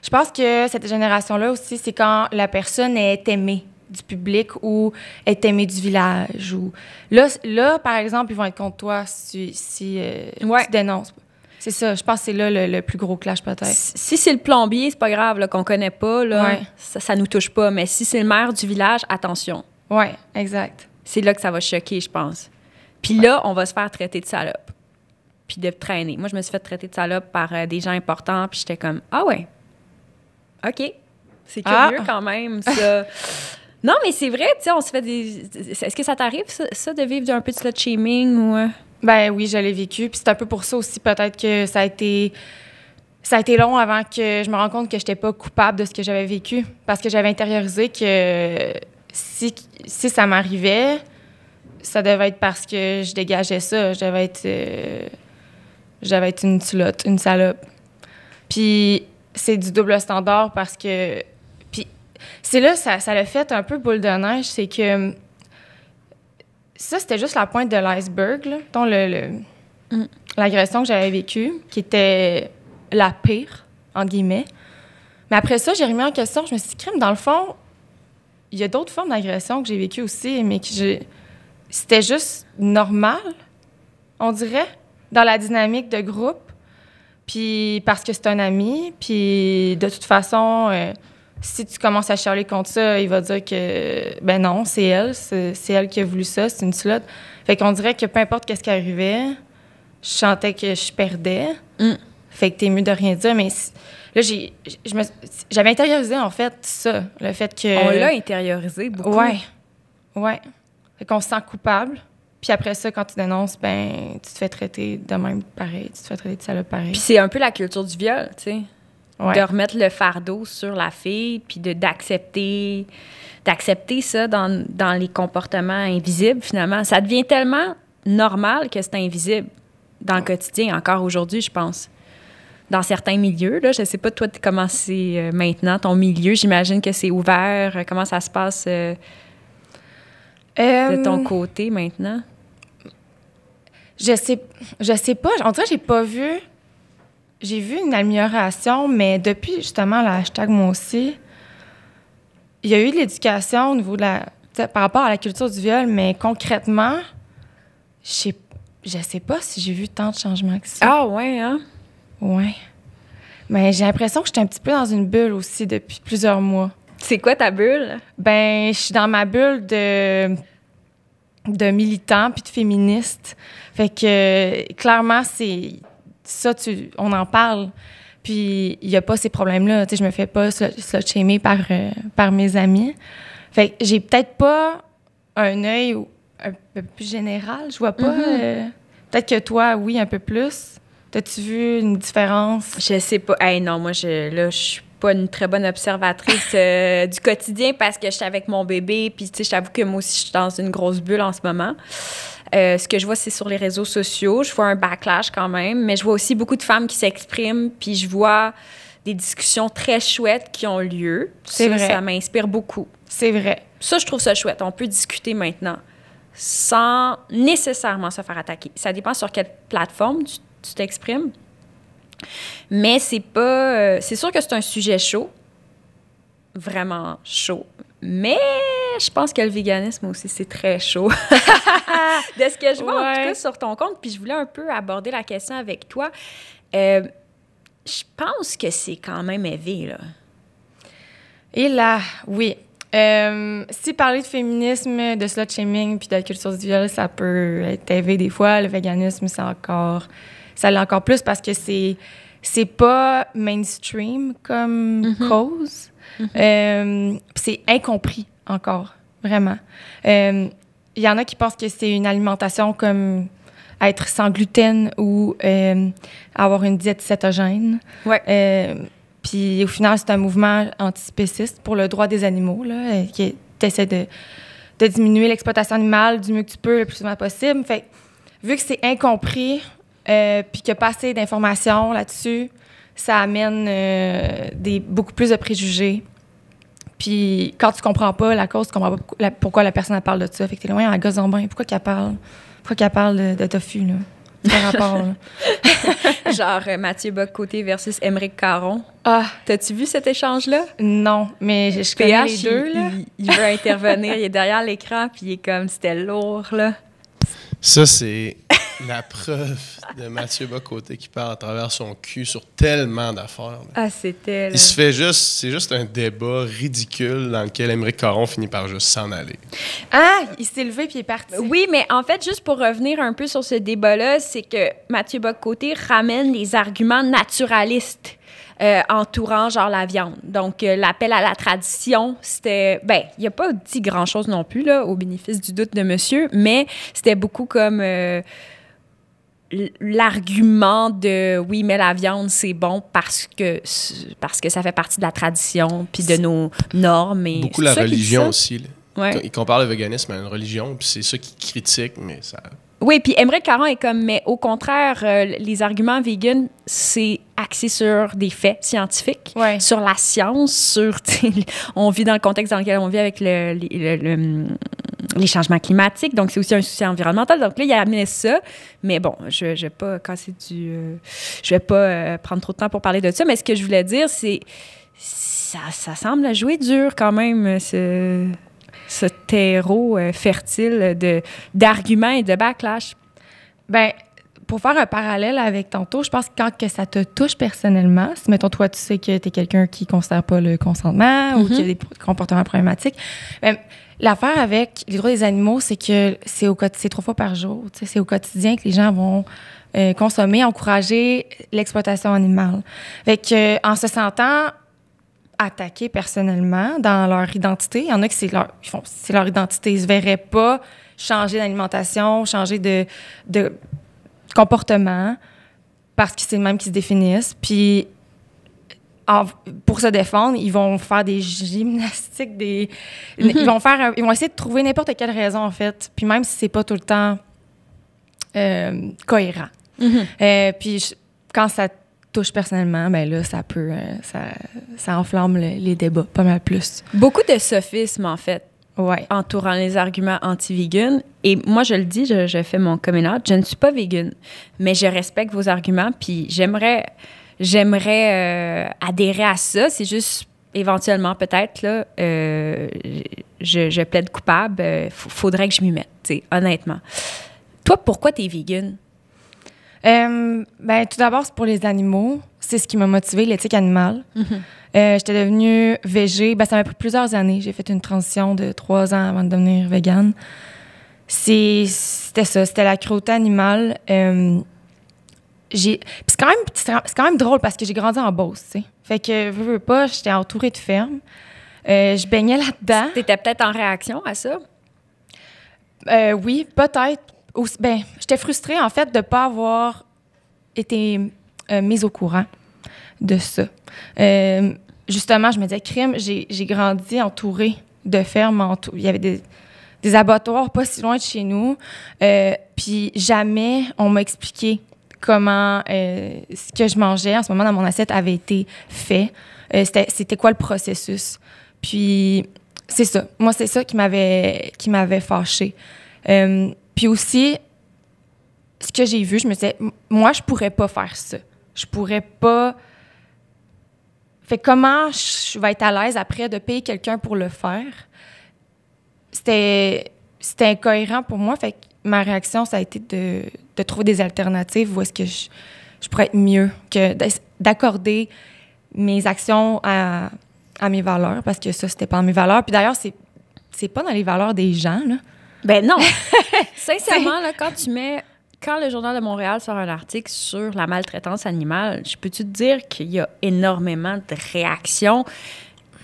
Je pense que cette génération-là aussi, c'est quand la personne est aimée du public ou est aimée du village. Ou... Là, par exemple, ils vont être contre toi si tu dénonces. C'est ça, je pense que c'est là le plus gros clash peut-être. Si c'est le plombier, c'est pas grave, là, qu'on connaît pas, là, ça nous touche pas. Mais si c'est le maire du village, attention. Oui, exact. C'est là que ça va choquer, je pense. Puis là, on va se faire traiter de salope. Puis de traîner. Moi, je me suis fait traiter de salope par des gens importants, puis j'étais comme, ah ouais, OK. C'est curieux quand même, ça. Non, mais c'est vrai, tu sais, on se fait des... Est-ce que ça t'arrive, ça de vivre un peu de slut-shaming ou... Ben oui, je l'ai vécu. Puis c'est un peu pour ça aussi, peut-être que ça a été long avant que je me rende compte que j'étais pas coupable de ce que j'avais vécu. Parce que j'avais intériorisé que si ça m'arrivait, ça devait être parce que je dégageais ça. Je devais être une culotte, une salope. Puis c'est du double standard parce que... Puis c'est là, ça l'a fait un peu boule de neige, c'est que... Ça, c'était juste la pointe de l'iceberg, là, dont l'agression que j'avais vécue, qui était la pire, entre guillemets. Mais après ça, j'ai remis en question, je me suis dit, crime, dans le fond, il y a d'autres formes d'agression que j'ai vécues aussi, mais c'était juste normal, on dirait, dans la dynamique de groupe. Puis parce que c'est un ami, puis de toute façon... si tu commences à chialer contre ça, il va dire que, ben non, c'est elle qui a voulu ça, c'est une slut. Fait qu'on dirait que peu importe qu'est-ce qui arrivait, je sentais que je perdais. Fait que t'es mieux de rien dire, mais là, j'avais intériorisé, en fait, ça, le fait que... On l'a intériorisé beaucoup. Ouais. Fait qu'on se sent coupable, puis après ça, quand tu dénonces, ben, tu te fais traiter de même pareil, tu te fais traiter de salope pareil. Puis c'est un peu la culture du viol, tu sais. Ouais. De remettre le fardeau sur la fille, puis d'accepter ça dans les comportements invisibles, finalement. Ça devient tellement normal que c'est invisible dans le quotidien, encore aujourd'hui, je pense. Dans certains milieux, là, je sais pas, toi, comment c'est maintenant, ton milieu. J'imagine que c'est ouvert. Comment ça se passe de ton côté, maintenant? Je sais pas. On dirait que j'ai pas vu... J'ai vu une amélioration, mais depuis, justement, le hashtag moi aussi, il y a eu de l'éducation au niveau de par rapport à la culture du viol, mais concrètement, je sais pas si j'ai vu tant de changements que ça. Ah ouais, hein? Ouais. Mais j'ai l'impression que j'étais un petit peu dans une bulle aussi depuis plusieurs mois. C'est quoi ta bulle? Ben, je suis dans ma bulle de militants puis de féministes. Fait que, clairement, c'est... Ça, on en parle. Puis, il n'y a pas ces problèmes-là. Tu sais, je me fais pas slut-shamer par mes amis. Fait que j'ai peut-être pas un œil un peu plus général. Je vois pas... peut-être que toi, oui, un peu plus. T'as-tu vu une différence? Je sais pas. Hey, non, moi, je suis pas une très bonne observatrice du quotidien parce que je suis avec mon bébé. Puis, tu sais, je t'avoue que moi aussi, je suis dans une grosse bulle en ce moment. Ce que je vois, c'est sur les réseaux sociaux. Je vois un backlash quand même, mais je vois aussi beaucoup de femmes qui s'expriment, puis je vois des discussions très chouettes qui ont lieu. C'est vrai. Ça m'inspire beaucoup. C'est vrai. Ça, je trouve ça chouette. On peut discuter maintenant sans nécessairement se faire attaquer. Ça dépend sur quelle plateforme tu t'exprimes. Mais c'est pas... c'est sûr que c'est un sujet chaud. Vraiment chaud. Mais je pense que le véganisme aussi, c'est très chaud. De ce que je vois, en tout cas, sur ton compte. Puis je voulais un peu aborder la question avec toi. Je pense que c'est quand même élevé, là. Et là, oui. Si parler de féminisme, de slut-shaming puis de la culture du viol, ça peut être élevé des fois. Le véganisme, ça l'est encore plus parce que c'est c'est pas mainstream comme cause. C'est incompris encore, vraiment. Il y en a qui pensent que c'est une alimentation comme être sans gluten ou avoir une diète cétogène. Ouais. Puis au final, c'est un mouvement antispéciste pour le droit des animaux, là, qui essaie de diminuer l'exploitation animale du mieux que tu peux le plus souvent possible. Fait vu que c'est incompris, puis qu'il n'y a pas assez d'informations là-dessus, ça amène beaucoup plus de préjugés. Puis quand tu comprends pas la cause, tu comprends pas pourquoi la personne elle parle de ça. Fait que t'es loin, elle gosse en bain. Pourquoi qu'elle parle de tofu, là? Par rapport, là. Genre Mathieu Bock-Côté versus Émeric Caron. Ah! T'as-tu vu cet échange-là? Non, mais je connais les deux, là. Il veut intervenir, il est derrière l'écran, puis il est comme, c'était lourd, là. Ça, c'est la preuve de Mathieu Bock-Côté qui parle à travers son cul sur tellement d'affaires. Là. Ah, c'était... Là. C'est juste un débat ridicule dans lequel Émeric Caron finit par juste s'en aller. Ah, il s'est levé puis il est parti. Oui, mais en fait, juste pour revenir un peu sur ce débat-là, c'est que Mathieu Bock-Côté ramène les arguments naturalistes entourant genre la viande. Donc, l'appel à la tradition, c'était... Ben, il n'a pas dit grand-chose non plus, là, au bénéfice du doute de monsieur, mais c'était beaucoup comme... l'argument de oui, mais la viande, c'est bon parce que ça fait partie de la tradition puis de nos normes. Et beaucoup la religion aussi. Là. Ouais. Il compare le véganisme à une religion, puis c'est ça qu'il critique, mais ça... Oui, puis Émeric Caron est comme, mais au contraire, les arguments vegan, c'est axé sur des faits scientifiques, sur la science, sur... On vit dans le contexte dans lequel on vit avec les changements climatiques, donc c'est aussi un souci environnemental. Donc là, il a amené ça, mais bon, je vais pas casser je vais pas prendre trop de temps pour parler de ça, mais ce que je voulais dire, c'est... Ça semble jouer dur quand même, ce terreau fertile d'arguments et de backlash. Bien, pour faire un parallèle avec tantôt, je pense que quand que ça te touche personnellement, si, mettons, toi, tu sais que tu es quelqu'un qui ne considère pas le consentement ou qui a des comportements problématiques, bien, l'affaire avec les droits des animaux, c'est que c'est 3 fois par jour. C'est au quotidien que les gens vont consommer, encourager l'exploitation animale. Fait que, en se sentant attaqués personnellement dans leur identité. Il y en a qui c'est leur identité. Ils ne se verraient pas changer d'alimentation, changer de comportement parce que c'est le même qui se définissent. Puis, pour se défendre, ils vont faire des gymnastiques, ils vont essayer de trouver n'importe quelle raison, en fait. Puis même si c'est pas tout le temps cohérent. Puis, quand ça touche personnellement, ben là, ça enflamme les débats pas mal plus. Beaucoup de sophismes, en fait, ouais, entourant les arguments anti-vegan. Et moi, je le dis, je fais mon coming out, je ne suis pas vegan, mais je respecte vos arguments, puis j'aimerais adhérer à ça. C'est juste, éventuellement, peut-être, là, je plaide coupable. Faudrait que je m'y mette, tu sais, honnêtement. Toi, pourquoi t'es vegan? Ben, tout d'abord, c'est pour les animaux. C'est ce qui m'a motivée, l'éthique animale. J'étais devenue végé. Ben, ça m'a pris plusieurs années. J'ai fait une transition de 3 ans avant de devenir végane. C'était ça, c'était la cruauté animale. Puis c'est quand même drôle parce que j'ai grandi en Beauce, tu sais. Fait que, veux pas, j'étais entourée de fermes. Je baignais là-dedans. T'étais peut-être en réaction à ça? Oui, peut-être. J'étais frustrée, en fait, de ne pas avoir été mise au courant de ça. Justement, je me disais, crime, j'ai grandi entourée de fermes. Il y avait des abattoirs pas si loin de chez nous. Puis jamais on m'a expliqué comment ce que je mangeais en ce moment dans mon assiette avait été fait. C'était quoi le processus. Puis c'est ça. Moi, c'est ça qui m'avait fâchée. Puis aussi, ce que j'ai vu, je me disais, moi, je pourrais pas faire ça. Je pourrais pas... Fait comment je vais être à l'aise après de payer quelqu'un pour le faire? C'était incohérent pour moi. Fait que ma réaction, ça a été de trouver des alternatives où est-ce que je pourrais être mieux que d'accorder mes actions à mes valeurs, parce que ça, c'était pas mes valeurs. Puis d'ailleurs, c'est pas dans les valeurs des gens, là. Ben non! Sincèrement, là, quand tu mets quand le Journal de Montréal sort un article sur la maltraitance animale, je peux-tu te dire qu'il y a énormément de réactions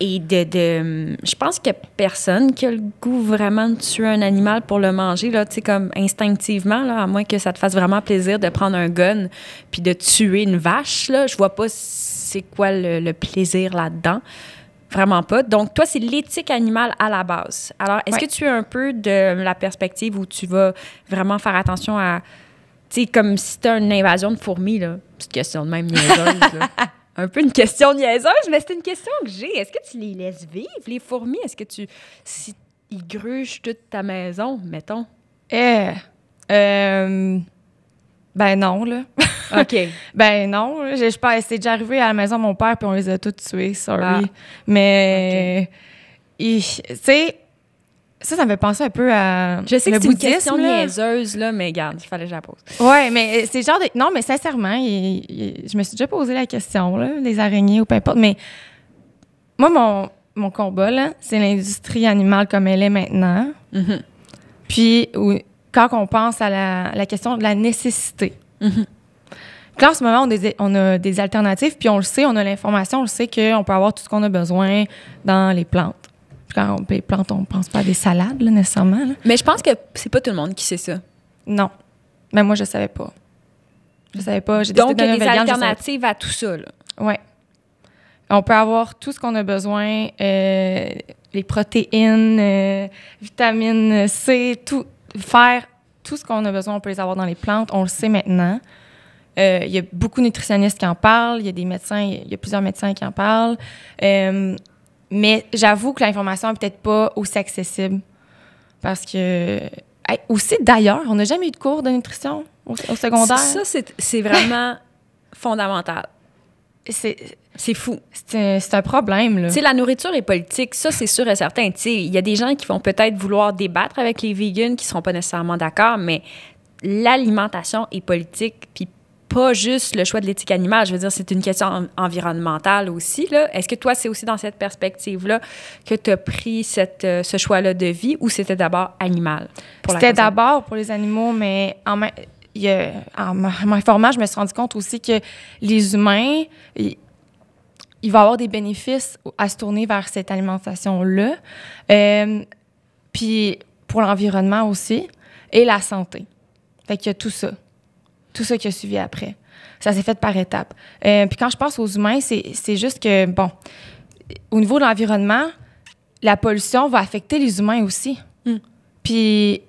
et je pense qu'il n'y a personne qui a le goût vraiment de tuer un animal pour le manger, là, tu sais, comme instinctivement, là, à moins que ça te fasse vraiment plaisir de prendre un gun puis de tuer une vache, là. Je vois pas c'est quoi le plaisir là-dedans. Vraiment pas. Donc, toi, c'est l'éthique animale à la base. Alors, est-ce que tu as un peu de la perspective où tu vas vraiment faire attention à... Tu sais, comme si tu as une invasion de fourmis, là. Petite question de même niaiseuse, là. Un peu une question niaiseuse, mais c'est une question que j'ai. Est-ce que tu les laisses vivre, les fourmis? Est-ce que si ils grugent toute ta maison, mettons? Ben non, là. OK. Ben non, je pense c'est déjà arrivé à la maison de mon père puis on les a tous tués, sorry. Mais tu sais, ça me fait penser un peu à je sais le que c'est une question là. niaiseuse, là, mais regarde, il fallait que je la pose. Ouais, mais c'est genre de... Non, mais sincèrement, je me suis déjà posé la question, là, les araignées ou peu importe, mais moi, mon combat, là, c'est l'industrie animale comme elle est maintenant. Mm-hmm. Puis, quand on pense à la question de la nécessité. Mm-hmm. Puis là, en ce moment, on a des alternatives, puis on le sait, on a l'information, on le sait qu'on peut avoir tout ce qu'on a besoin dans les plantes. Puis quand on les plantes, on ne pense pas à des salades, là, nécessairement. Là. Mais je pense que c'est pas tout le monde qui sait ça. Non. Mais moi, je savais pas. Je savais pas. Donc, il y a des alternatives à tout ça, là. Oui. On peut avoir tout ce qu'on a besoin, les protéines, vitamine C, tout. Faire tout ce qu'on a besoin, on peut les avoir dans les plantes. On le sait maintenant. Il y a beaucoup de nutritionnistes qui en parlent. Il y a des médecins, il y a plusieurs médecins qui en parlent. Mais j'avoue que l'information n'est peut-être pas aussi accessible. Parce que... aussi, d'ailleurs, on n'a jamais eu de cours de nutrition au secondaire. Ça, c'est vraiment fondamental. C'est fou. C'est un problème, là. Tu sais, la nourriture est politique, ça, c'est sûr et certain. Tu sais, il y a des gens qui vont peut-être vouloir débattre avec les vegans qui ne seront pas nécessairement d'accord, mais l'alimentation est politique, puis pas juste le choix de l'éthique animale. Je veux dire, c'est une question environnementale aussi, là. Est-ce que toi, c'est aussi dans cette perspective-là que tu as pris ce choix-là de vie ou c'était d'abord animal? C'était d'abord pour les animaux, mais en m'informant, je me suis rendu compte aussi que les humains... il va y avoir des bénéfices à se tourner vers cette alimentation-là. Puis pour l'environnement aussi et la santé. Fait qu'il y a tout ça. Tout ça qui a suivi après. Ça s'est fait par étapes. Puis quand je pense aux humains, c'est juste que, bon, au niveau de l'environnement, la pollution va affecter les humains aussi. Puis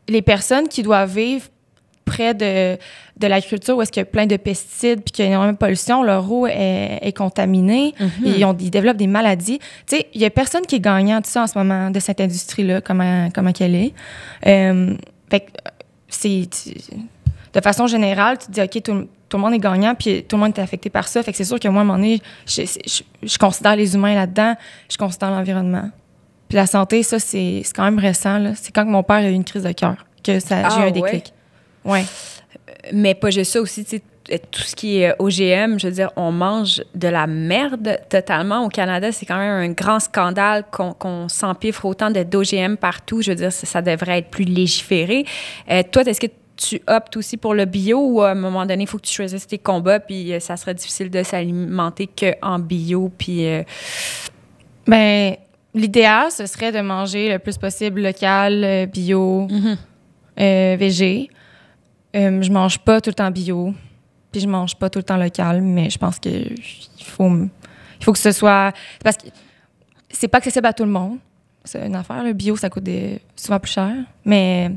les personnes qui doivent vivre près de l'agriculture où est-ce qu'il y a plein de pesticides puis qu'il y a énormément de pollution, leur eau est contaminée, ils développent des maladies. Tu sais, il y a personne qui est gagnant de ça en ce moment, de cette industrie-là, comment qu'elle est. Fait que de façon générale, tu te dis, OK, tout le monde est gagnant puis tout le monde est affecté par ça. Fait que c'est sûr que moi, à un moment donné, je considère les humains là-dedans, je considère l'environnement. Puis la santé, ça, c'est quand même récent, là. C'est quand que mon père a eu une crise de cœur que j'ai eu un déclic. Ouais. Mais pas juste ça aussi, tu sais, tout ce qui est OGM, je veux dire, on mange de la merde totalement. Au Canada, c'est quand même un grand scandale qu'on s'empiffre autant d'OGM partout. Je veux dire, ça devrait être plus légiféré. Toi, est-ce que tu optes aussi pour le bio ou à un moment donné, il faut que tu choisisses tes combats puis ça serait difficile de s'alimenter qu'en bio? Puis... Bien, l'idéal, ce serait de manger le plus possible local, bio, végé. Je mange pas tout le temps bio, puis je mange pas tout le temps local, mais je pense que il faut que ce soit... Parce que c'est pas accessible à tout le monde. C'est une affaire, le bio, ça coûte souvent plus cher, mais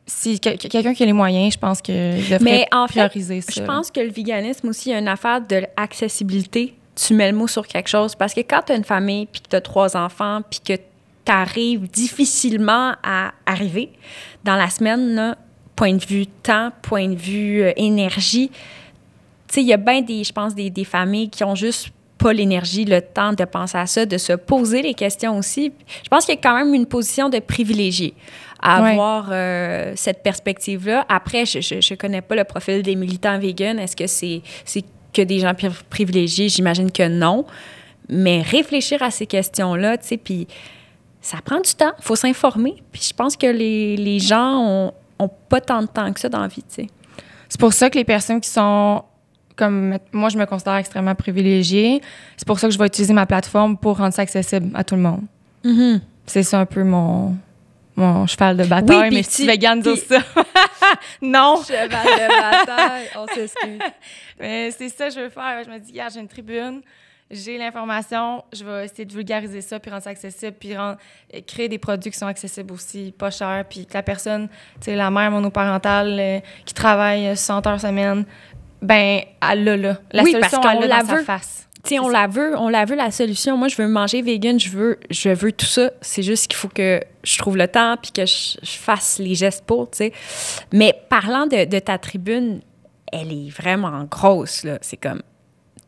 si quelqu'un qui a les moyens, je pense qu'il devrait prioriser ça. Je pense que le véganisme aussi, il y a une affaire de l'accessibilité. Tu mets le mot sur quelque chose, parce que quand tu as une famille, puis que tu as 3 enfants, puis que tu arrives difficilement à arriver dans la semaine, là, point de vue temps, point de vue énergie. Tu sais, il y a bien je pense, des familles qui ont juste pas l'énergie, le temps de penser à ça, de se poser les questions aussi. Je pense qu'il y a quand même une position de privilégié à avoir cette perspective-là. Après, je connais pas le profil des militants véganes. Est-ce que c'est que des gens privilégiés? J'imagine que non. Mais réfléchir à ces questions-là, tu sais, puis ça prend du temps. Il faut s'informer. Puis je pense que les gens ont pas tant de temps que ça dans la vie, tu sais. C'est pour ça que les personnes qui sont comme moi, je me considère extrêmement privilégiée. C'est pour ça que je vais utiliser ma plateforme pour rendre ça accessible à tout le monde. Mm-hmm. C'est ça un peu mon cheval de bataille, mais si tu végane dire ça. Non! Cheval de bataille, on s'excuse. Mais c'est ça que je veux faire. Je me dis, j'ai une tribune, j'ai l'information, je vais essayer de vulgariser ça, puis rendre ça accessible, puis créer des produits qui sont accessibles aussi, pas chers, puis que la personne, tu sais, la mère monoparentale qui travaille 60 heures semaine, ben elle l'a là. La solution, elle l'a dans sa face. T'sais, on la veut, la solution. Moi, je veux manger vegan, je veux tout ça. C'est juste qu'il faut que je trouve le temps puis que je fasse les gestes pour, tu sais. Mais parlant de ta tribune, elle est vraiment grosse, là. C'est comme...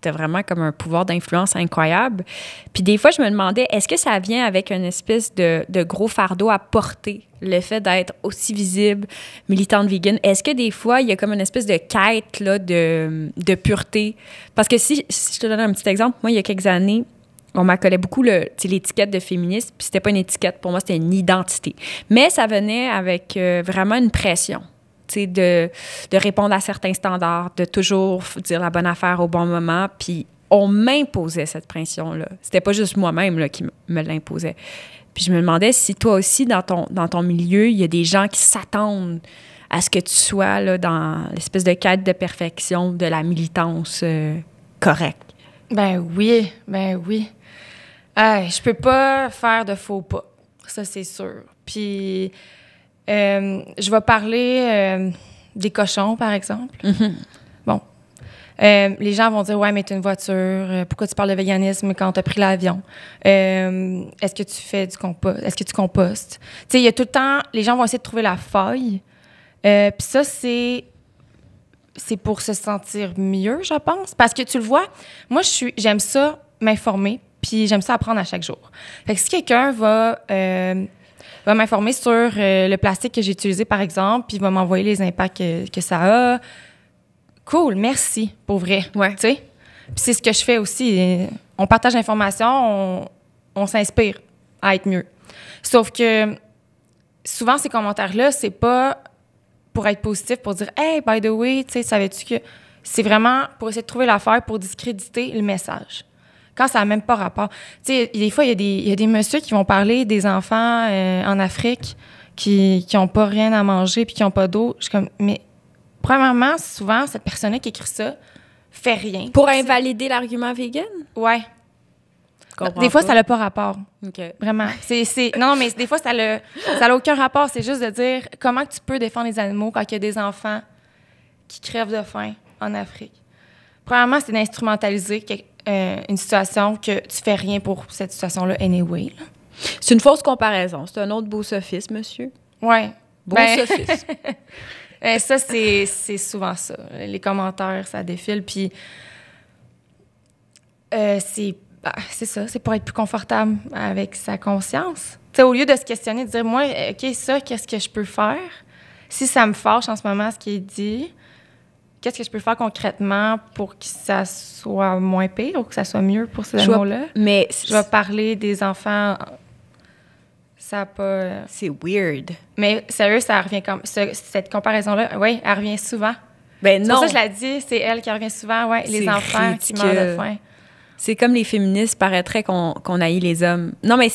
T'as vraiment comme un pouvoir d'influence incroyable. Puis des fois, je me demandais, est-ce que ça vient avec une espèce de gros fardeau à porter, le fait d'être aussi visible, militante vegan? Est-ce que des fois, il y a comme une espèce de quête là, de pureté? Parce que si je te donne un petit exemple, moi, il y a quelques années, on m'accolait beaucoup l'étiquette de féministe, puis c'était pas une étiquette, pour moi, c'était une identité. Mais ça venait avec vraiment une pression. De répondre à certains standards, de toujours dire la bonne affaire au bon moment. Puis on m'imposait cette pression-là. C'était pas juste moi-même là, qui me l'imposait. Puis je me demandais si toi aussi, dans ton milieu, il y a des gens qui s'attendent à ce que tu sois là, dans l'espèce de quête de perfection de la militance correcte. Ben oui. Je peux pas faire de faux pas. Ça, c'est sûr. Puis... je vais parler des cochons, par exemple. Mm-hmm. Bon. Les gens vont dire, ouais, mais t'as une voiture. Pourquoi tu parles de véganisme quand t'as pris l'avion? Est-ce que tu fais du compost? Est-ce que tu compostes? Tu sais, il y a tout le temps... Les gens vont essayer de trouver la faille. Puis ça, c'est pour se sentir mieux, je pense. Parce que tu le vois, moi, j'aime ça m'informer, puis j'aime ça apprendre à chaque jour. Fait que si quelqu'un va m'informer sur le plastique que j'ai utilisé, par exemple, puis va m'envoyer les impacts que ça a. Cool, merci, pour vrai. Ouais. Tu sais? Puis c'est ce que je fais aussi. On partage l'information, on s'inspire à être mieux. Sauf que souvent, ces commentaires-là, c'est pas pour être positif, pour dire « Hey, by the way, tu sais, savais-tu que... » C'est vraiment pour essayer de trouver l'affaire pour discréditer le message. Quand ça n'a même pas rapport. Tu sais, des fois, il y a des messieurs qui vont parler des enfants en Afrique qui n'ont pas rien à manger puis qui n'ont pas d'eau. Je suis comme, mais premièrement, souvent, cette personne-là qui écrit ça fait rien. Pour invalider l'argument vegan? Ouais. Des fois, ça n'a pas rapport. OK. Vraiment. Non, mais des fois, ça n'a aucun rapport. C'est juste de dire comment tu peux défendre les animaux quand il y a des enfants qui crèvent de faim en Afrique. Premièrement, c'est d'instrumentaliser une situation que tu fais rien pour cette situation-là anyway. Là. C'est une fausse comparaison. C'est un autre beau sophisme, monsieur. Ouais. Beau sophisme. Ça, c'est souvent ça. Les commentaires, ça défile. Puis, c'est ça. C'est pour être plus confortable avec sa conscience. Tu sais, au lieu de se questionner, de dire, moi, OK, ça, qu'est-ce que je peux faire? Si ça me fâche en ce moment, ce qui est dit... Qu'est-ce que je peux faire concrètement pour que ça soit moins pire ou que ça soit mieux pour ces animaux-là? Mais je vais parler des enfants. Ça n'a pas... C'est weird. Mais sérieux, ça revient comme... Cette comparaison-là, oui, elle revient souvent. Ben non. C'est pour ça que je l'ai dit, c'est elle qui revient souvent, oui. Les enfants ridicule. Qui meurent de faim. C'est comme les féministes paraîtraient qu'on haït les hommes. Non, mais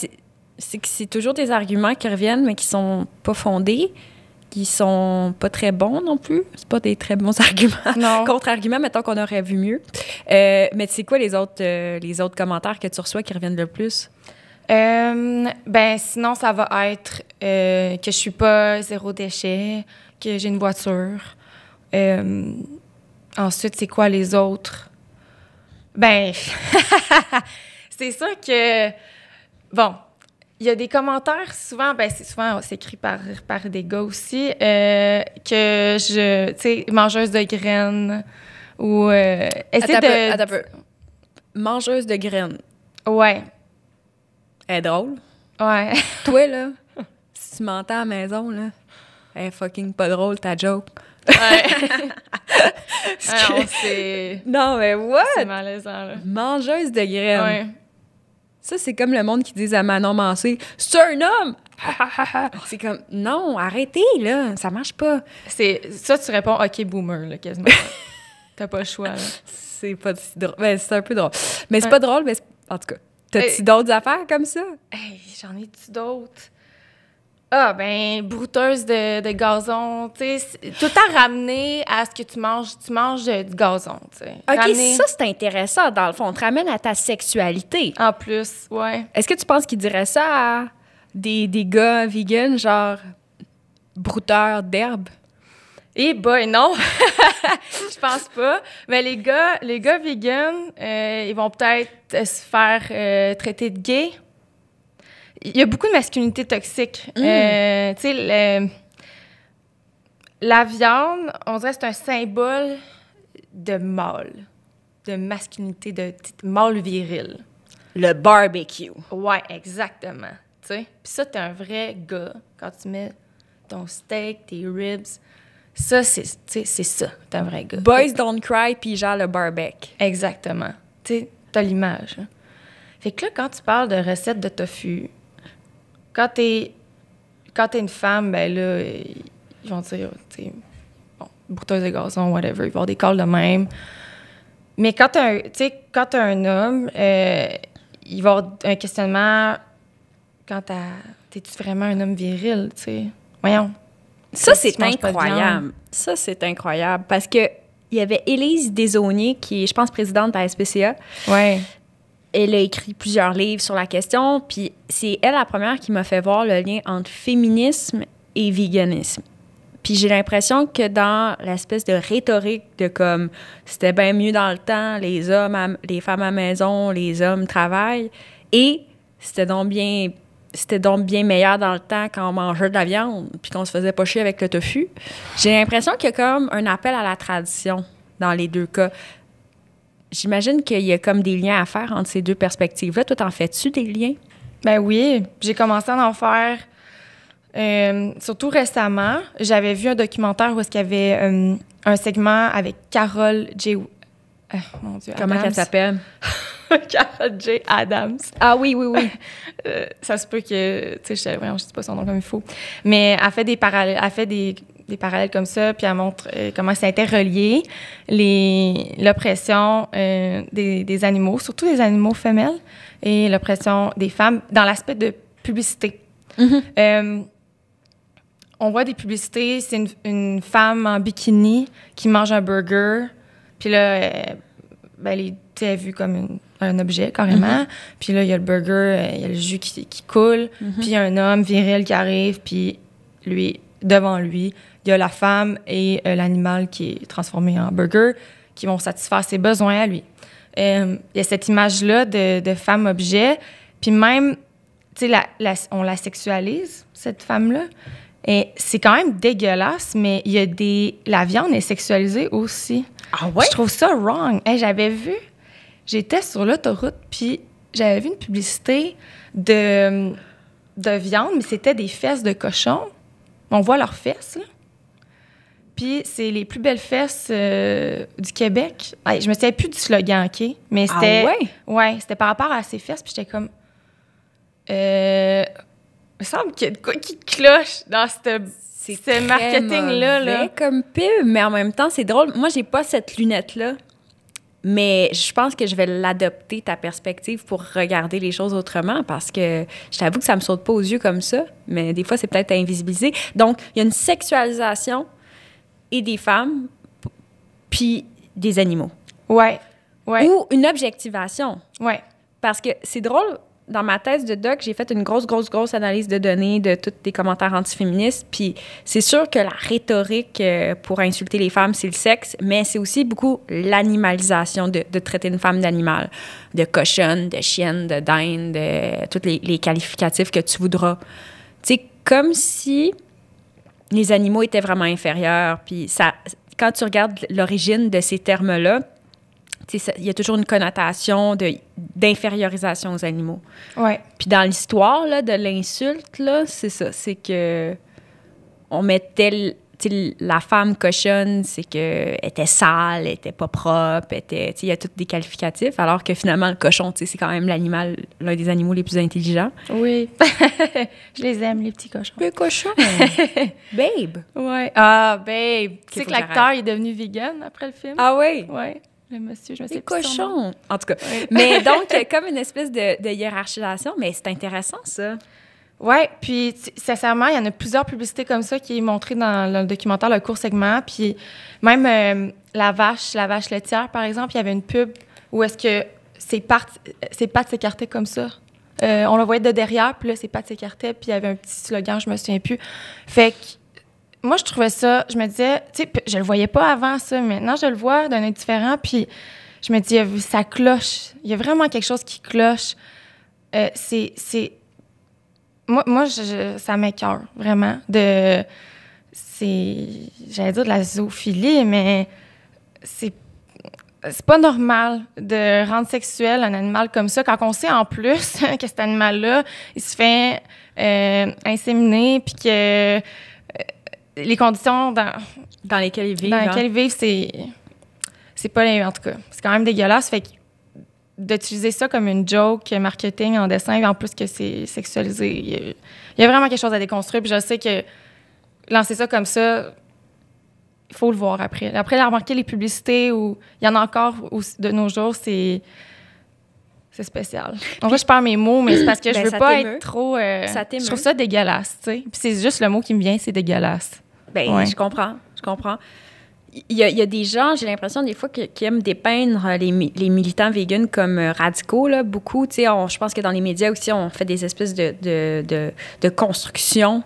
c'est toujours des arguments qui reviennent, mais qui sont pas fondés. Qui sont pas très bons non plus. C'est pas des très bons arguments. Non. Contre-arguments, mettons qu'on aurait vu mieux. Mais c'est quoi les autres commentaires que tu reçois qui reviennent le plus? Ben sinon, ça va être que je suis pas zéro déchet, que j'ai une voiture. Ensuite, c'est quoi les autres? Ben, c'est sûr que... Bon... Il y a des commentaires, souvent, c'est écrit par des gars aussi, que tu sais, mangeuse de graines ou... Attends un peu. Mangeuse de graines. Ouais. Elle est drôle. Ouais. Toi, là, si tu m'entends à la maison, là, elle est fucking pas drôle, ta joke. Ouais. C'est... Non, mais what? C'est malaisant, là. Mangeuse de graines. Ouais. Ça, c'est comme le monde qui dit à Manon Mancé, « C'est un homme! C'est comme, non, arrêtez, là, ça marche pas. Ça, tu réponds « OK, boomer », là, quasiment. T'as pas le choix, là. C'est pas si drôle. Ben, c'est un peu drôle. Mais c'est pas drôle, mais en tout cas. T'as-tu d'autres affaires comme ça? Hey, j'en ai-tu d'autres? Ah, ben, brouteuse de gazon, tu sais, tout le temps ramener à ce que tu manges du gazon, tu sais. OK, ça, c'est intéressant, dans le fond. On te ramène à ta sexualité. En plus, ouais. Est-ce que tu penses qu'ils diraient ça à des gars vegan, genre brouteurs d'herbe? Eh boy, non! Je pense pas. Mais les gars vegan, ils vont peut-être se faire traiter de gay. Il y a beaucoup de masculinité toxique. Tu sais, la viande, on dirait que c'est un symbole de mâle, de masculinité, de mâle viril. Le barbecue. Ouais, exactement. Tu sais, puis ça, t'es un vrai gars. Quand tu mets ton steak, tes ribs, ça, c'est ça, t'es un vrai gars. Boys don't cry, puis genre le barbecue. Exactement. Tu sais, t'as l'image. Hein. Fait que là, quand tu parles de recettes de tofu, quand t'es une femme, ben là, ils vont dire, tu sais, bon, brouteuse de gazon, whatever, ils vont avoir des calls de même. Mais quand t'as un homme, il va y avoir un questionnement quand t'es-tu vraiment un homme viril, tu sais? Voyons. Ça, c'est incroyable. Ça, c'est incroyable. Parce que il y avait Élise Desaulniers, qui est, je pense, présidente de la SPCA. Ouais. Elle a écrit plusieurs livres sur la question, puis c'est elle la première qui m'a fait voir le lien entre féminisme et véganisme. Puis j'ai l'impression que dans l'espèce de rhétorique de comme c'était bien mieux dans le temps, les femmes à la maison, les hommes travaillent, et c'était donc bien meilleur dans le temps quand on mangeait de la viande puis qu'on se faisait pas chier avec le tofu. J'ai l'impression qu'il y a comme un appel à la tradition dans les deux cas. J'imagine qu'il y a comme des liens à faire entre ces deux perspectives-là. Toi, t'en fais-tu des liens? Ben oui, j'ai commencé à en faire surtout récemment. J'avais vu un documentaire où est-ce qu'il y avait un segment avec Carol J. Mon Dieu, Comment Adams. elle s'appelle? Carol J. Adams. Ah oui. Ça se peut que, tu sais, je sais pas son nom comme il faut. Mais elle fait des parallèles, des parallèles comme ça, puis elle montre comment c'est interrelié, l'oppression des animaux, surtout des animaux femelles, et l'oppression des femmes dans l'aspect de publicité. Mm-hmm. On voit des publicités, c'est une femme en bikini qui mange un burger, puis là, elle est vue comme un objet, carrément. Mm-hmm. Puis là, il y a le burger, il y a le jus qui coule, mm-hmm. Puis il y a un homme viril qui arrive, puis devant lui, il y a la femme et l'animal qui est transformé en burger, qui vont satisfaire ses besoins à lui. Il y a cette image-là de femme-objet, puis même, tu sais, on la sexualise, cette femme-là. Et c'est quand même dégueulasse, mais il y a la viande est sexualisée aussi. Ah ouais? Je trouve ça wrong. Hey, j'étais sur l'autoroute, puis j'avais vu une publicité de viande, mais c'était des fesses de cochon. On voit leurs fesses, là. Puis c'est les plus belles fesses du Québec. Hey, je me souviens plus du slogan, OK? Mais c'était... Ah ouais? Ouais, c'était par rapport à ces fesses, puis j'étais comme... Il me semble qu'il y a de quoi qui cloche dans ce marketing-là. Là. Comme pub, mais en même temps, c'est drôle. Moi, j'ai pas cette lunette-là, mais je pense que je vais l'adopter, ta perspective, pour regarder les choses autrement, parce que je t'avoue que ça me saute pas aux yeux comme ça, mais des fois, c'est peut-être invisibilisé. Donc, il y a une sexualisation et des femmes, puis des animaux. Ouais. Ou une objectivation. Ouais. Parce que c'est drôle, dans ma thèse de doc, j'ai fait une grosse analyse de données de tous les commentaires antiféministes. Puis c'est sûr que la rhétorique pour insulter les femmes, c'est le sexe, mais c'est aussi beaucoup l'animalisation de traiter une femme d'animal, de cochonne, de chienne, de dinde, de tous les qualificatifs que tu voudras. Tu sais, comme si les animaux étaient vraiment inférieurs. Puis ça, quand tu regardes l'origine de ces termes-là, il y a toujours une connotation d'infériorisation aux animaux. Ouais. Puis dans l'histoire là, de l'insulte, là, c'est ça. C'est que on mettait... tu sais, la femme cochonne, c'est qu'elle était sale, elle était pas propre, il y a tous des qualificatifs, alors que finalement, le cochon, tu sais, c'est quand même l'un des animaux les plus intelligents. Oui. Je les aime, les petits cochons. Le cochon! Babe! Ouais. Ah, babe! Tu sais faut que que l'acteur est devenu vegan après le film? Ah oui? Ouais. Le monsieur, je me sais Les plus son nom. cochons! En tout cas. Mais donc, comme une espèce de hiérarchisation, mais c'est intéressant, ça. Oui, puis sincèrement, il y en a plusieurs publicités comme ça qui est montrées dans le documentaire, le court segment. Puis même la vache laitière, par exemple, il y avait une pub où est-ce que ses pattes s'écartaient comme ça. On la voyait de derrière, puis là, ses pattes s'écartaient, puis il y avait un petit slogan, je me souviens plus. Fait que moi, je trouvais ça, je me disais, tu sais, je le voyais pas avant ça, maintenant, je le vois d'un œil différent, puis je me dis, ça cloche. Il y a vraiment quelque chose qui cloche. Moi, ça m'écoeure, vraiment. J'allais dire de la zoophilie, mais c'est pas normal de rendre sexuel un animal comme ça quand on sait en plus que cet animal-là, il se fait inséminer, puis que les conditions dans lesquelles ils vivent, c'est pas les... En tout cas, c'est quand même dégueulasse. Fait que d'utiliser ça comme une joke marketing en dessin, en plus que c'est sexualisé. Il y a vraiment quelque chose à déconstruire. Puis je sais que lancer ça comme ça, il faut le voir après. Après, remarquer les publicités, où il y en a encore de nos jours, c'est spécial. En vrai, je perds mes mots, mais c'est parce que je veux pas être trop... je trouve ça dégueulasse, tu sais. Puis c'est juste le mot qui me vient, c'est dégueulasse. Bien, ouais. Je comprends. Il y a des gens, j'ai l'impression des fois, qui aiment dépeindre les militants véganes comme radicaux, là, beaucoup. Tu sais, je pense que dans les médias aussi, on fait des espèces de construction.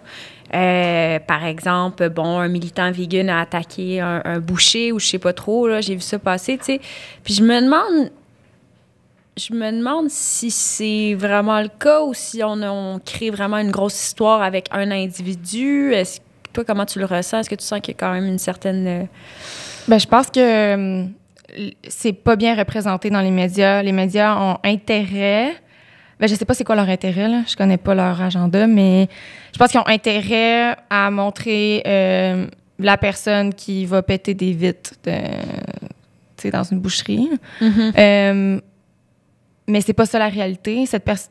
Par exemple, un militant vegan a attaqué un boucher ou je sais pas trop, là, j'ai vu ça passer, tu sais. Puis je me demande si c'est vraiment le cas ou si on crée vraiment une grosse histoire avec un individu. Toi, comment tu le ressens? Est-ce que tu sens qu'il y a quand même une certaine... Bien, je pense que c'est pas bien représenté dans les médias. Les médias ont intérêt... Bien, je sais pas c'est quoi leur intérêt, là. Je connais pas leur agenda, mais je pense qu'ils ont intérêt à montrer la personne qui va péter des vitres dans une boucherie. Mm-hmm. Mais c'est pas ça la réalité.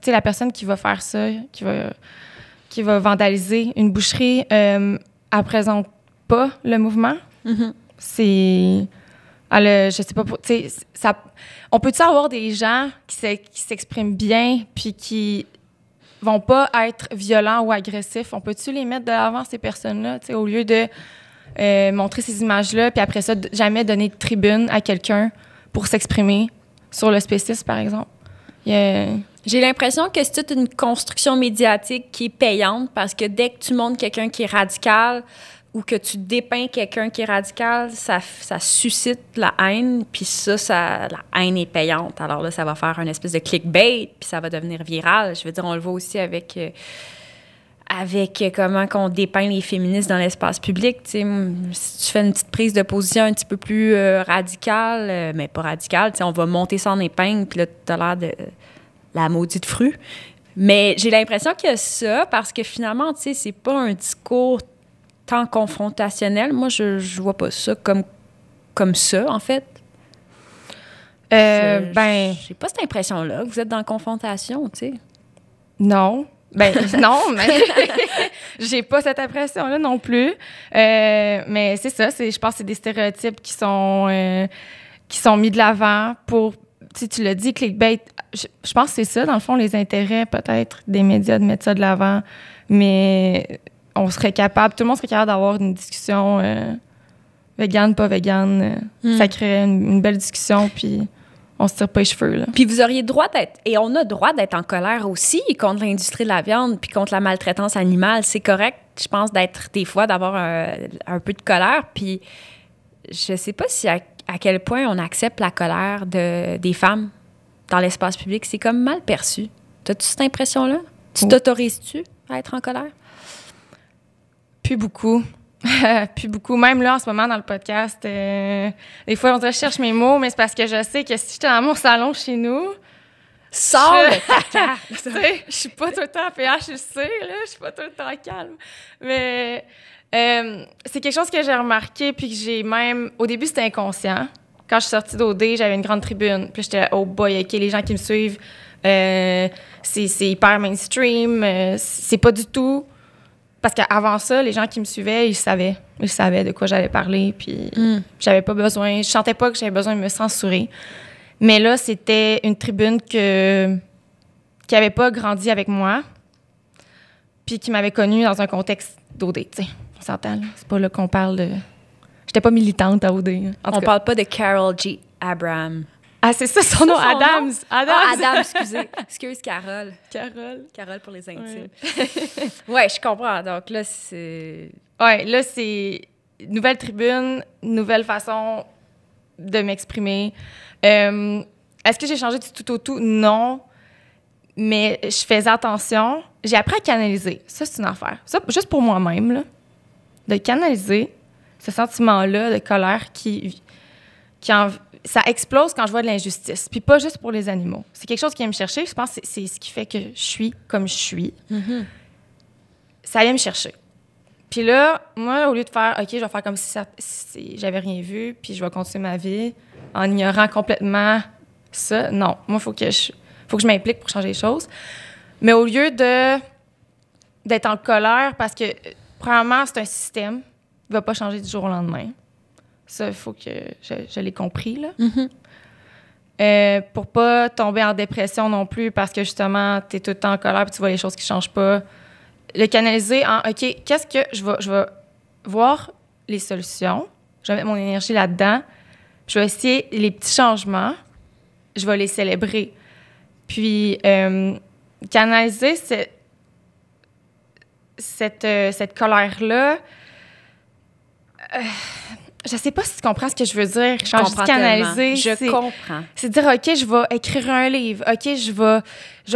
La personne qui va faire ça, qui va vandaliser une boucherie... elle présente pas le mouvement. Mm-hmm. Je sais pas, on peut-tu avoir des gens qui s'expriment bien puis qui vont pas être violents ou agressifs? On peut-tu les mettre de l'avant, ces personnes-là, au lieu de montrer ces images-là puis après ça, jamais donner de tribune à quelqu'un pour s'exprimer sur le spécisme, par exemple? J'ai l'impression que c'est toute une construction médiatique qui est payante parce que dès que tu montres quelqu'un qui est radical ou que tu dépeins quelqu'un qui est radical, ça suscite la haine, puis la haine est payante. Alors là, ça va faire une espèce de clickbait, puis ça va devenir viral. Je veux dire, on le voit aussi avec comment qu'on dépeint les féministes dans l'espace public. Tu sais, si tu fais une petite prise de position un petit peu plus radicale, mais pas radicale, tu sais, on va monter ça en épingle, puis là, t'as l'air de la maudite frue. Mais j'ai l'impression qu'il y a ça, parce que finalement, tu sais, c'est pas un discours tant confrontationnel. Moi, je vois pas ça comme ça, en fait. J'ai pas cette impression-là que vous êtes dans la confrontation, tu sais. Non. Non, mais j'ai pas cette impression-là non plus. Mais c'est ça, je pense que c'est des stéréotypes qui sont mis de l'avant pour, tu l'as dit, clickbait. Je pense que c'est ça, dans le fond, les intérêts peut-être des médias de mettre ça de l'avant. Mais tout le monde serait capable d'avoir une discussion végane, pas végane. Ça crée une belle discussion, puis on se tire pas les cheveux, là. Puis vous auriez droit et on a droit d'être en colère aussi contre l'industrie de la viande puis contre la maltraitance animale. C'est correct, je pense, d'avoir un peu de colère. Puis je sais pas si à quel point on accepte la colère des femmes dans l'espace public. C'est comme mal perçu. T'as-tu cette impression-là? Tu t'autorises-tu à être en colère? Plus beaucoup. Plus beaucoup. Même là, en ce moment, dans le podcast, des fois, on dirait que je cherche mes mots, mais c'est parce que je sais que si j'étais dans mon salon chez nous, Sors le caca! Tu sais, je suis pas tout le temps PH, je le sais, là. Je suis pas tout le temps calme. Mais c'est quelque chose que j'ai remarqué, puis que j'ai même... Au début, c'était inconscient. Quand je suis sortie d'OD, j'avais une grande tribune. Puis j'étais là, oh boy, OK, les gens qui me suivent, c'est hyper mainstream. C'est pas du tout... Parce qu'avant ça, les gens qui me suivaient, ils savaient. Ils savaient de quoi j'allais parler, puis j'avais pas besoin... Je sentais pas que j'avais besoin de me censurer. Mais là, c'était une tribune qui avait pas grandi avec moi, puis qui m'avait connue dans un contexte d'OD, tu sais. On s'entend, là. C'est pas là qu'on parle de... J'étais pas militante à OD. On parle pas de Carol G. Abraham. Ah, c'est ça son nom, Adams. Adams, excusez. Excuse, Carole. Carole pour les intimes. Ouais, je comprends. Donc là, c'est... Ouais, là, c'est nouvelle tribune, nouvelle façon de m'exprimer. Est-ce que j'ai changé du tout au tout? Non. Mais je faisais attention. J'ai appris à canaliser. Ça, c'est une affaire. Ça, juste pour moi-même, là. De canaliser ce sentiment-là de colère ça explose quand je vois de l'injustice. Puis pas juste pour les animaux. C'est quelque chose qui vient me chercher. Je pense que c'est ce qui fait que je suis comme je suis. Mm-hmm. Ça vient me chercher. Puis là, moi, au lieu de faire, OK, je vais faire comme si j'avais rien vu, puis je vais continuer ma vie en ignorant complètement ça. Non. Moi, il faut que je m'implique pour changer les choses. Mais au lieu d'être en colère, parce que, premièrement, c'est un système. Il ne va pas changer du jour au lendemain. Ça, il faut que je l'ai compris, là. Mm-hmm. Pour pas tomber en dépression non plus, parce que, justement, tu es tout le temps en colère puis tu vois les choses qui ne changent pas. Le canaliser en, OK, qu'est-ce que je vais voir les solutions. Je vais mettre mon énergie là-dedans. Je vais essayer les petits changements. Je vais les célébrer. Puis, canaliser cette colère-là... je sais pas si tu comprends ce que je veux dire. Je comprends canaliser. Je comprends. C'est dire, OK, je vais écrire un livre. OK, je vais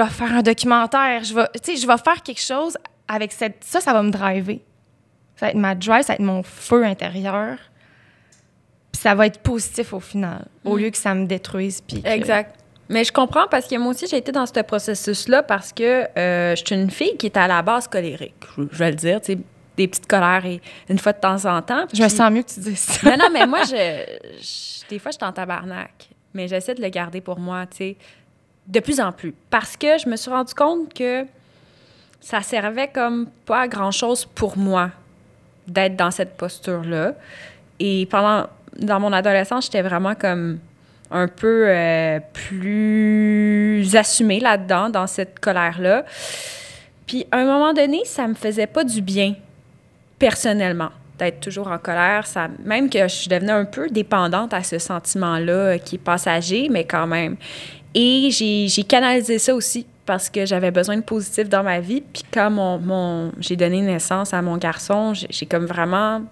faire un documentaire. Je vais faire quelque chose avec ça va me driver. Ça va être ma drive, ça va être mon feu intérieur. Puis ça va être positif au final, au lieu que ça me détruise. Exact. Mais je comprends parce que moi aussi, j'ai été dans ce processus-là parce que je suis une fille qui est à la base colérique. Je vais le dire, tu sais, des petites colères et une fois de temps en temps. Je me sens mieux que tu dises ça. Non, mais moi, des fois, je suis en tabarnak. Mais j'essaie de le garder pour moi, tu sais, de plus en plus. Parce que je me suis rendu compte que ça servait comme pas à grand-chose pour moi d'être dans cette posture-là. Et dans mon adolescence, j'étais vraiment comme un peu plus assumée là-dedans, dans cette colère-là. Puis, à un moment donné, ça me faisait pas du bien, personnellement, d'être toujours en colère. Même que je devenais un peu dépendante à ce sentiment-là qui est passager, mais quand même. Et j'ai canalisé ça aussi parce que j'avais besoin de positif dans ma vie. Puis quand j'ai donné naissance à mon garçon, j'ai comme vraiment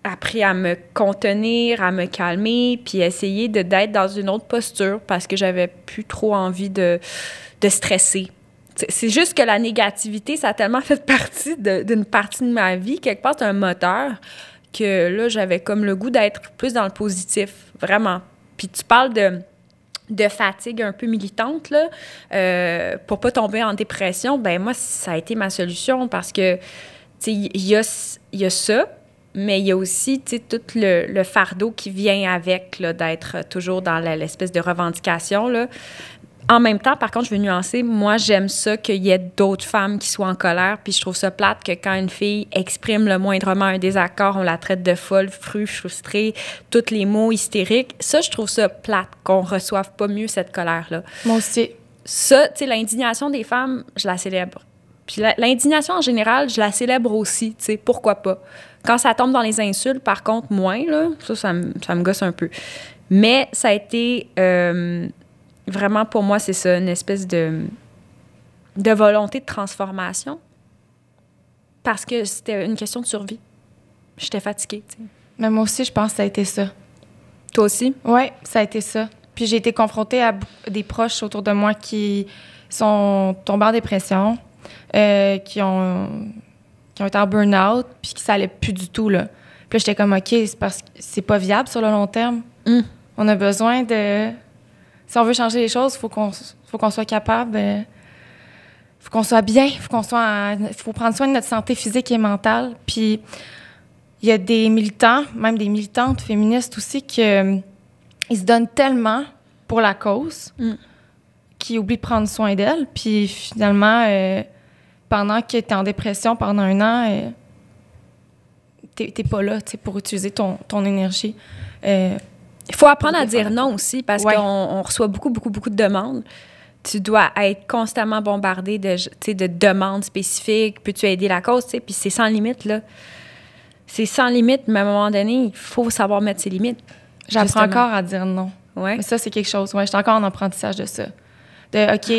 appris à me contenir, à me calmer, puis essayer d'être dans une autre posture parce que j'avais plus trop envie de stresser. C'est juste que la négativité, ça a tellement fait partie d'une partie de ma vie. Quelque part, c'est un moteur que là, j'avais comme le goût d'être plus dans le positif, vraiment. Puis tu parles de fatigue un peu militante, là, pour pas tomber en dépression. Ben moi, ça a été ma solution parce que, tu sais, il y a ça, mais il y a aussi, tu sais, tout le fardeau qui vient avec, là, d'être toujours dans l'espèce de revendication, là. En même temps, par contre, je veux nuancer, moi, j'aime ça qu'il y ait d'autres femmes qui soient en colère, puis je trouve ça plate que quand une fille exprime le moindrement un désaccord, on la traite de folle, frustrée, tous les mots hystériques. Ça, je trouve ça plate qu'on reçoive pas mieux cette colère-là. Moi aussi. Ça, tu sais, l'indignation des femmes, je la célèbre. Puis l'indignation, en général, je la célèbre aussi, tu sais, pourquoi pas. Quand ça tombe dans les insultes, par contre, moins, là, ça me gosse un peu. Mais ça a été... vraiment, pour moi, c'est ça, une espèce de volonté de transformation. Parce que c'était une question de survie. J'étais fatiguée, tu sais. Mais moi aussi, je pense que ça a été ça. Toi aussi? Oui, ça a été ça. Puis j'ai été confrontée à des proches autour de moi qui sont tombés en dépression, qui ont été en burn-out, puis que ça allait plus du tout, là. Puis là, j'étais comme, OK, c'est parce que c'est pas viable sur le long terme. On a besoin Si on veut changer les choses, faut qu'on soit capable, faut qu'on soit bien, faut prendre soin de notre santé physique et mentale. Puis il y a des militants, même des militantes féministes aussi, ils se donnent tellement pour la cause qu'ils oublient de prendre soin d'elles. Puis finalement, pendant que tu es en dépression pendant 1 an, t'es pas là, tu sais, pour utiliser ton énergie. Il faut apprendre à dire non aussi, parce qu'on reçoit beaucoup de demandes. Tu dois être constamment bombardé de demandes spécifiques. Peux-tu aider la cause? Puis c'est sans limite, là. C'est sans limite, mais à un moment donné, il faut savoir mettre ses limites. J'apprends encore à dire non. Ouais. Mais ça, c'est quelque chose. Ouais, j'étais encore en apprentissage de ça. OK,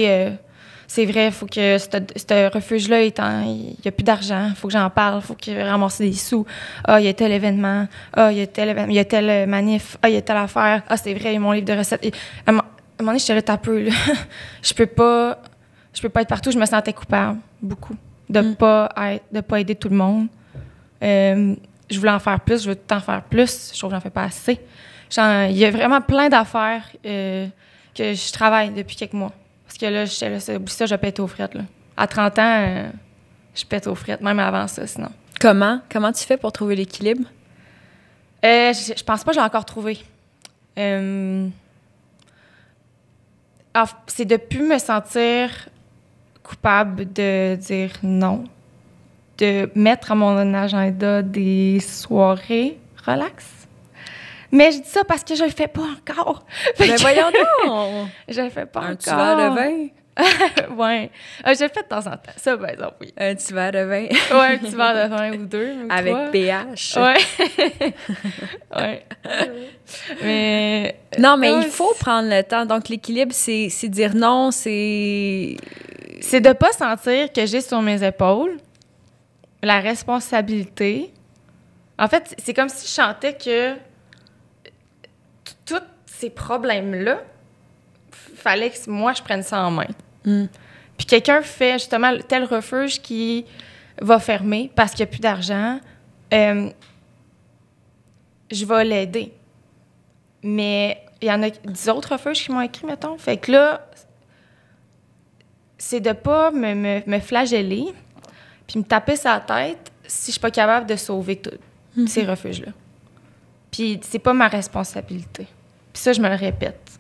c'est vrai, il faut que ce refuge-là, il n'y a plus d'argent, il faut que j'en parle, il faut que je ramasse des sous. Ah, il y a tel événement. Ah, il y a tel manif. Ah, il y a telle affaire. Ah, c'est vrai, il y a mon livre de recettes. À un moment donné, j'étais là, t'as peu, là. Je peux pas être partout. Je me sentais coupable, beaucoup, de pas aider tout le monde. Je voulais en faire plus, je veux tout le temps faire plus. Je trouve que j'en fais pas assez. Il y a vraiment plein d'affaires que je travaille depuis quelques mois. Parce que là, oublie ça, je pète aux frettes, là. À 30 ans, je pète aux frettes, même avant ça, sinon. Comment tu fais pour trouver l'équilibre? Je pense pas que j'ai encore trouvé. C'est de plus me sentir coupable de dire non, de mettre à mon agenda des soirées relax. Mais je dis ça parce que je le fais pas encore. Mais voyons donc! Je le fais pas encore. Un petit verre de vin? Oui. Je le fais de temps en temps. Ça, par exemple, oui. Un petit verre de vin? Oui, un petit verre de vin ou 2. Ou avec 3. pH. Oui. Oui. Mais... Non, mais il faut prendre le temps. Donc, l'équilibre, c'est dire non, c'est... C'est de pas sentir que j'ai sur mes épaules la responsabilité. En fait, c'est comme si je chantais que tous ces problèmes-là, fallait que moi, je prenne ça en main. Puis quelqu'un fait justement tel refuge qui va fermer parce qu'il n'y a plus d'argent, je vais l'aider. Mais il y en a 10 autres refuges qui m'ont écrit, mettons. Fait que là, c'est de pas me flageller puis me taper sur la tête si je suis pas capable de sauver tous ces refuges-là. Puis c'est pas ma responsabilité. Puis ça, je me le répète.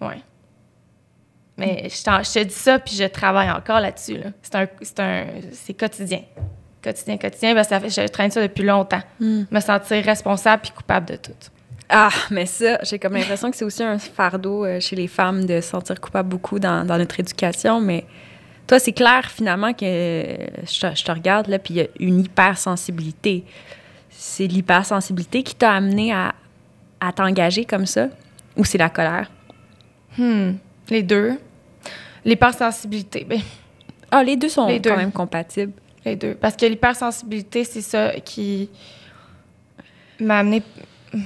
Ouais. Mais je te dis ça, puis je travaille encore là-dessus. Là. C'est quotidien. Quotidien. Ben, je traîne ça depuis longtemps. Me sentir responsable puis coupable de tout. Ah, mais ça, j'ai comme l'impression que c'est aussi un fardeau chez les femmes de se sentir coupable beaucoup dans notre éducation. Mais toi, c'est clair, finalement, que je te regarde, là, puis il y a une hypersensibilité. C'est l'hypersensibilité qui t'a amené à t'engager comme ça? Ou c'est la colère? Les deux. L'hypersensibilité, bien... Ah, les deux sont quand même compatibles. Les deux. Parce que l'hypersensibilité, c'est ça qui m'a amené... Je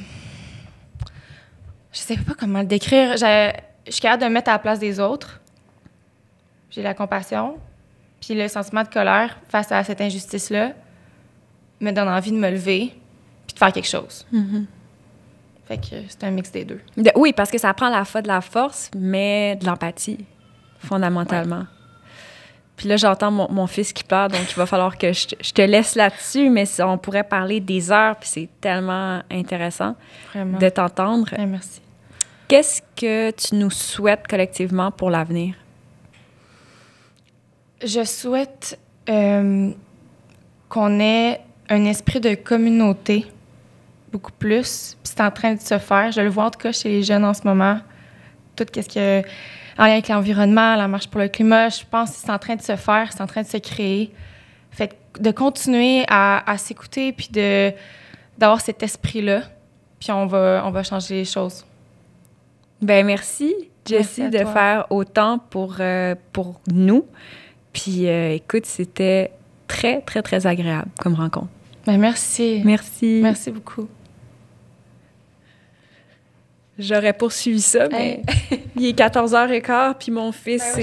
sais pas comment le décrire. Je suis capable de me mettre à la place des autres. J'ai la compassion. Puis le sentiment de colère face à cette injustice-là me donne envie de me lever puis de faire quelque chose. Fait que c'est un mix des deux. Oui, parce que ça prend la fois de la force, mais de l'empathie, fondamentalement. Ouais. Puis là, j'entends mon fils qui pleure, donc il va falloir que je te laisse là-dessus, mais on pourrait parler des heures, puis c'est tellement intéressant de t'entendre. Ouais, merci. Qu'est-ce que tu nous souhaites collectivement pour l'avenir? Je souhaite qu'on ait un esprit de communauté beaucoup plus. Puis c'est en train de se faire. Je le vois en tout cas chez les jeunes en ce moment. Tout ce qui est en lien avec l'environnement, la marche pour le climat, je pense que c'est en train de se faire, c'est en train de se créer. Fait de continuer à s'écouter puis d'avoir cet esprit-là. Puis on va changer les choses. Bien, merci, Jessie, de faire autant pour nous. Puis écoute, c'était très, très, très agréable comme rencontre. Bien, merci. Merci. Merci beaucoup. J'aurais poursuivi ça, mais il est 14h15, puis mon fils,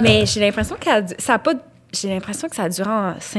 Mais j'ai l'impression que ça a duré en 5